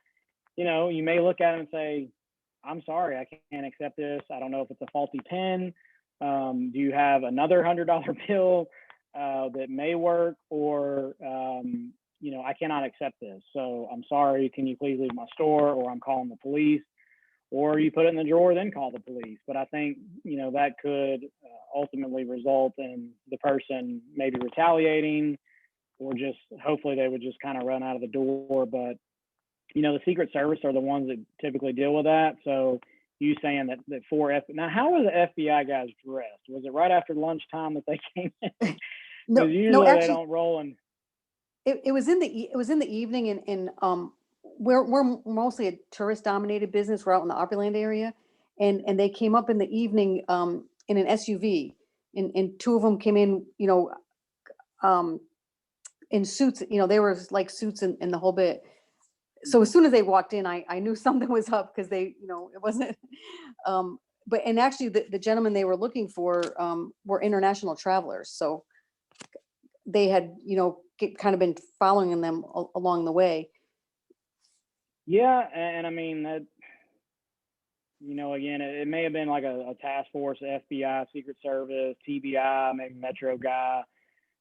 Speaker 2: you may look at it and say, I'm sorry, I can't accept this. I don't know if it's a faulty pin. Do you have another $100 bill that may work, or I cannot accept this. So I'm sorry. Can you please leave my store, or I'm calling the police, or you put it in the drawer, then call the police. But I think, that could ultimately result in the person maybe retaliating, or just hopefully they would just kind of run out of the door. But the Secret Service are the ones that typically deal with that. So you saying that now, how were the FBI guys dressed? Was it right after lunchtime that they came in?
Speaker 4: No,
Speaker 2: usually
Speaker 4: actually,
Speaker 2: they don't roll in.
Speaker 4: it was in the evening, and we're mostly a tourist dominated business. We're out in the Opryland area, and they came up in the evening in an SUV, and two of them came in, in suits. They were like suits and the whole bit. So as soon as they walked in, I knew something was up, because they, it wasn't. And actually the gentlemen they were looking for were international travelers. So they had, kind of been following them along the way.
Speaker 2: Yeah. And I mean, that, again, it may have been like a task force, FBI, Secret Service, TBI, maybe Metro guy.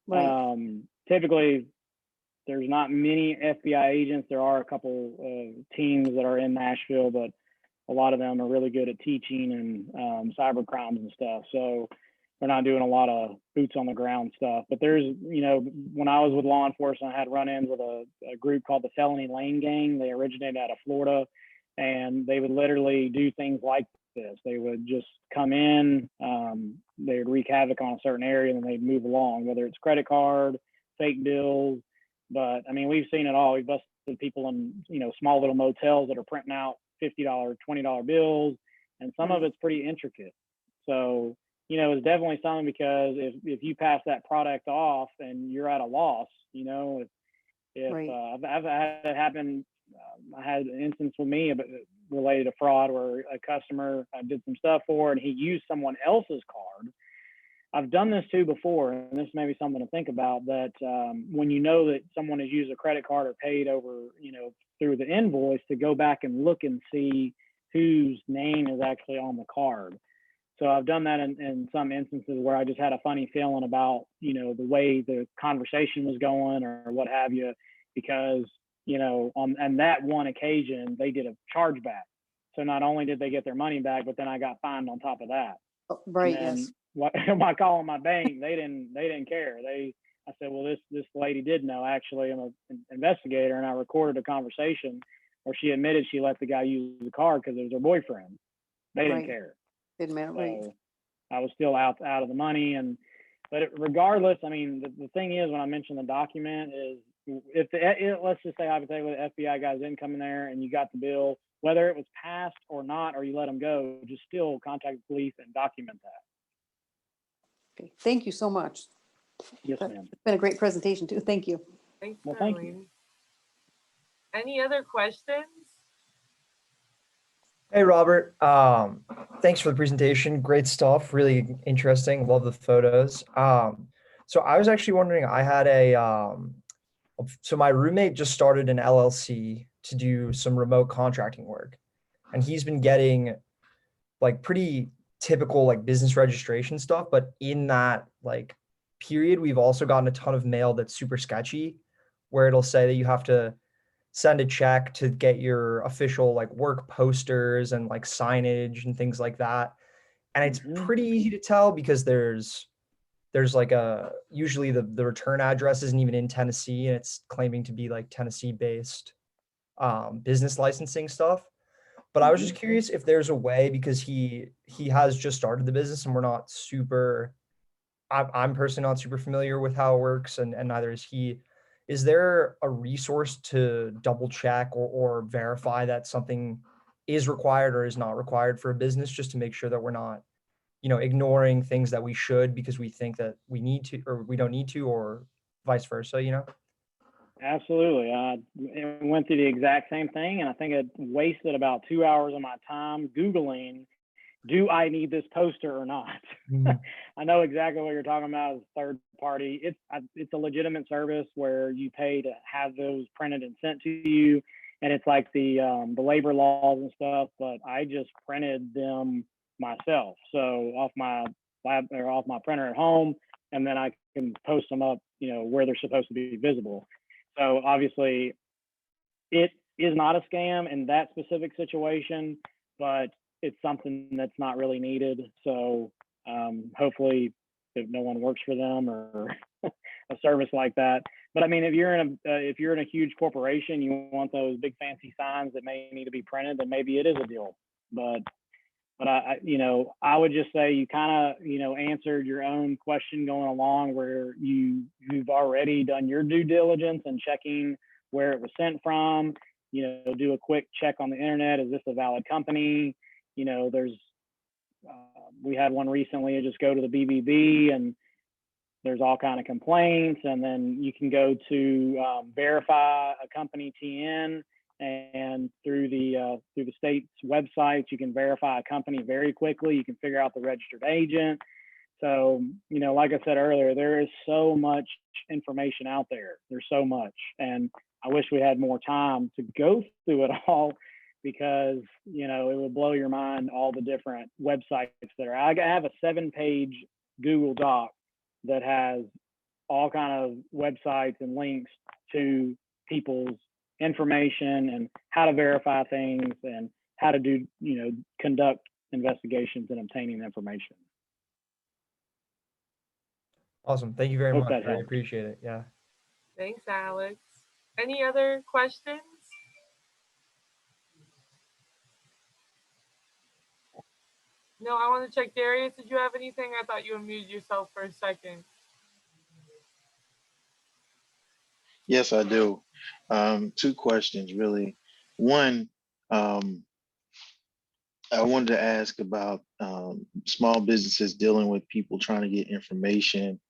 Speaker 4: Right.
Speaker 2: Typically, there's not many FBI agents. There are a couple teams that are in Nashville, but a lot of them are really good at teaching and cyber crimes and stuff. So they're not doing a lot of boots on the ground stuff. But there's, when I was with law enforcement, I had run-ins with a group called the Felony Lane Gang. They originated out of Florida, and they would literally do things like this. They would just come in, they would wreak havoc on a certain area, and then they'd move along, whether it's credit card, fake bills. But I mean, we've seen it all. We've busted people in, small little motels that are printing out $50, $20 bills, and some of it's pretty intricate. So, it's definitely something, because if you pass that product off and you're at a loss, if
Speaker 4: Right.
Speaker 2: I've had it happen. I had an instance with me related to fraud, where a customer, I did some stuff for, and he used someone else's card. I've done this too before, and this may be something to think about, that when that someone has used a credit card or paid over, through the invoice, to go back and look and see whose name is actually on the card. So I've done that in some instances where I just had a funny feeling about, the way the conversation was going or what have you, because, on that one occasion, they did a chargeback. So not only did they get their money back, but then I got fined on top of that.
Speaker 4: Right.
Speaker 2: And
Speaker 4: Yes.
Speaker 2: when I called my bank, they didn't care. I said, well, this lady did know. Actually, I'm an investigator, and I recorded a conversation where she admitted she let the guy use the card because it was her boyfriend. They didn't
Speaker 4: Right.
Speaker 2: care.
Speaker 4: Didn't matter. Right.
Speaker 2: So I was still out of the money. But regardless, I mean, the thing is, when I mentioned the document, is if let's just say hypothetically the FBI guys didn't come in there and you got the bill, whether it was passed or not, or you let them go, just still contact the police and document that.
Speaker 4: Okay. Thank you so much.
Speaker 2: Yes, ma'am.
Speaker 4: It's been a great presentation too. Thank you.
Speaker 1: Thanks,
Speaker 2: Well, thank
Speaker 1: Darlene. Any other questions?
Speaker 5: Hey, Robert. Thanks for the presentation. Great stuff. Really interesting. Love the photos. So I was actually wondering, I had so my roommate just started an LLC to do some remote contracting work. And he's been getting like pretty typical like business registration stuff. But in that like period, we've also gotten a ton of mail that's super sketchy, where it'll say that you have to send a check to get your official like work posters and like signage and things like that. And it's pretty easy to tell, because there's like usually the return address isn't even in Tennessee, and it's claiming to be like Tennessee based business licensing stuff. But I was just curious if there's a way, because he has just started the business and we're not super I'm personally not super familiar with how it works, and neither is he. Is there a resource to double check or verify that something is required or is not required for a business, just to make sure that we're not, ignoring things that we should because we think that we need to or we don't need to, or vice versa?
Speaker 2: Absolutely. I went through the exact same thing, and I think it wasted about 2 hours of my time Googling, do I need this poster or not?
Speaker 5: Mhm.
Speaker 2: I know exactly what you're talking about as third party. It's a legitimate service where you pay to have those printed and sent to you, and it's like the labor laws and stuff. But I just printed them myself, so off my lab or off my printer at home, and then I can post them up, where they're supposed to be visible. So obviously, it is not a scam in that specific situation, but it's something that's not really needed. So hopefully, if no one works for them or a service like that. But I mean, if you're in a huge corporation, you want those big fancy signs that may need to be printed, then maybe it is a deal. But I would just say you kind of, answered your own question going along, where you've already done your due diligence and checking where it was sent from. Do a quick check on the internet. Is this a valid company? There's we had one recently. You just go to the BBB and there's all kind of complaints, and then you can go to verify a company TN, and through the state's websites, you can verify a company very quickly. You can figure out the registered agent. So, like I said earlier, there is so much information out there. There's so much, and I wish we had more time to go through it all, because it would blow your mind, all the different websites that are. I have a 7-page Google Doc that has all kind of websites and links to people's information and how to verify things and how to do, conduct investigations and obtaining information.
Speaker 5: Awesome. Thank you very
Speaker 2: Hope
Speaker 5: much.
Speaker 2: that
Speaker 5: I
Speaker 2: helps.
Speaker 5: appreciate it. Yeah.
Speaker 1: Thanks, Alex. Any other questions? No, I want to check. Darius, did you have anything? I thought you unmuted yourself for a second.
Speaker 6: Yes, I do. Two questions, really. One, I wanted to ask about small businesses dealing with people trying to get information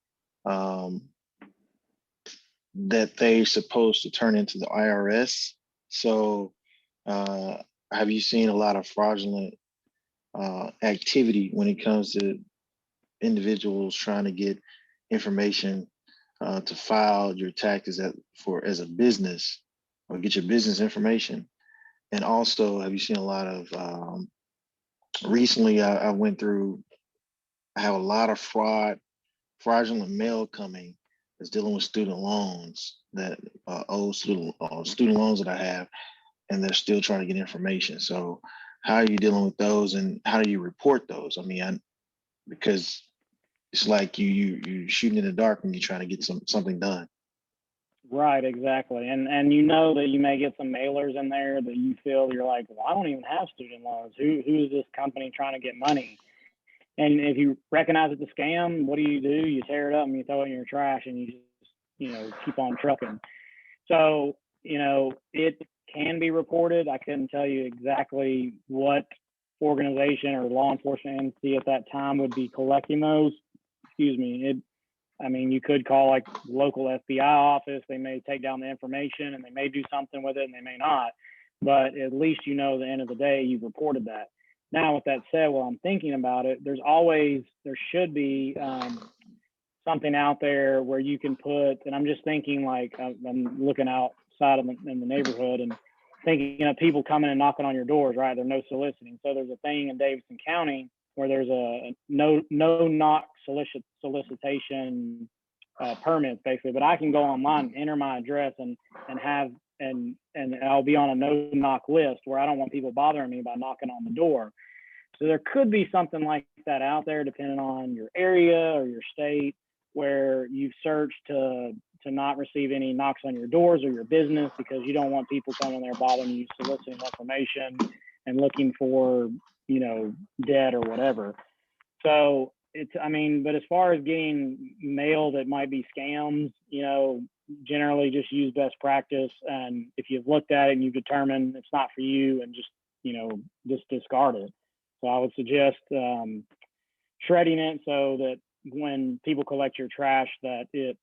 Speaker 6: that they're supposed to turn into the IRS. So, have you seen a lot of fraudulent activity when it comes to individuals trying to get information to file your taxes as a business, or get your business information? And also, have you seen a lot of recently? I went through. I have a lot of fraudulent mail coming that's dealing with student loans that old student loans that I have, and they're still trying to get information. So, how are you dealing with those, and how do you report those? I mean, because it's like you shooting in the dark when you're trying to get something done.
Speaker 2: Right, exactly. And that you may get some mailers in there that you feel you're like, well, I don't even have student loans. Who is this company trying to get money? And if you recognize it's a scam, what do? You tear it up and you throw it in your trash, and you just, keep on trucking. So, it can be reported. I couldn't tell you exactly what organization or law enforcement entity at that time would be collecting those. Excuse me. You could call like local FBI office. They may take down the information and they may do something with it, and they may not. But at least at the end of the day, you've reported that. Now, with that said, while I'm thinking about it, there should be something out there where you can put, and I'm just thinking, like, I'm looking outside in the neighborhood and thinking of people coming and knocking on your doors, right? There's no soliciting. So there's a thing in Davidson County where there's a no knock solicitation permits, basically. But I can go online and enter my address and I'll be on a no knock list where I don't want people bothering me by knocking on the door. So there could be something like that out there, depending on your area or your state, where you've searched to not receive any knocks on your doors or your business, because you don't want people coming there bothering you, soliciting information and looking for, debt or whatever. So it's, I mean, but as far as getting mail that might be scams, generally just use best practice. And if you've looked at it and you've determined it's not for you, and just discard it. So I would suggest shredding it so that when people collect your trash, that it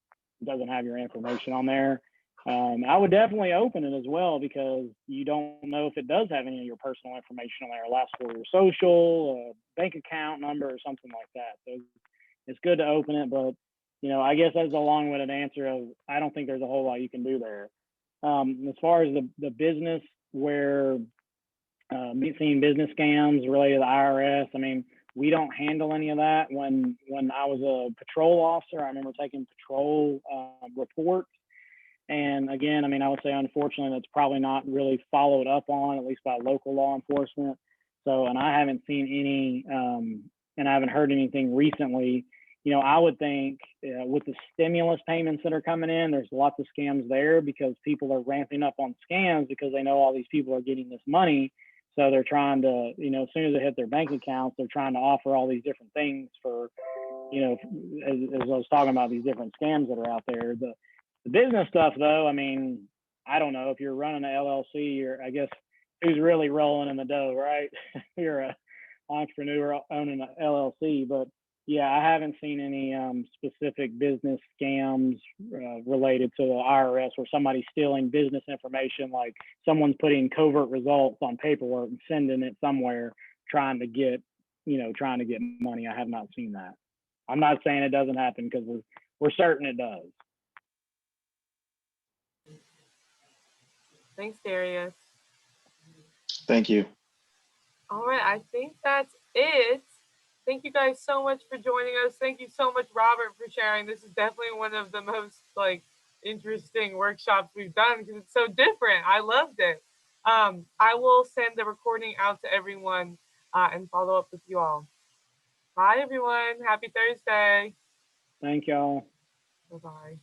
Speaker 2: doesn't have your information on there. I would definitely open it as well, because you don't know if it does have any of your personal information on there. Last for your social, bank account number, or something like that. So it's good to open it, but I guess that's a long-winded answer of, I don't think there's a whole lot you can do there. As far as the business where seeing business scams related to the IRS, I mean, we don't handle any of that. When I was a patrol officer, I remember taking patrol reports. And again, I mean, I would say, unfortunately, that's probably not really followed up on, at least by local law enforcement. So, and I haven't seen any, and I haven't heard anything recently. I would think with the stimulus payments that are coming in, there's lots of scams there, because people are ramping up on scams because they know all these people are getting this money. So they're trying to, as soon as they hit their bank accounts, they're trying to offer all these different things for, as I was talking about, these different scams that are out there. The business stuff, though, I mean, I don't know if you're running an LLC, or I guess who's really rolling in the dough, right? You're an entrepreneur owning an LLC, but yeah, I haven't seen any specific business scams related to the IRS, where somebody's stealing business information, like someone's putting covert results on paperwork and sending it somewhere, trying to get money. I have not seen that. I'm not saying it doesn't happen, because we're certain it does.
Speaker 1: Thanks, Darius.
Speaker 6: Thank you.
Speaker 1: All right, I think that's it. Thank you guys so much for joining us. Thank you so much, Robert, for sharing. This is definitely one of the most interesting workshops we've done, because it's so different. I loved it. I will send the recording out to everyone and follow up with you all. Bye, everyone. Happy Thursday.
Speaker 2: Thank y'all.
Speaker 1: Bye-bye.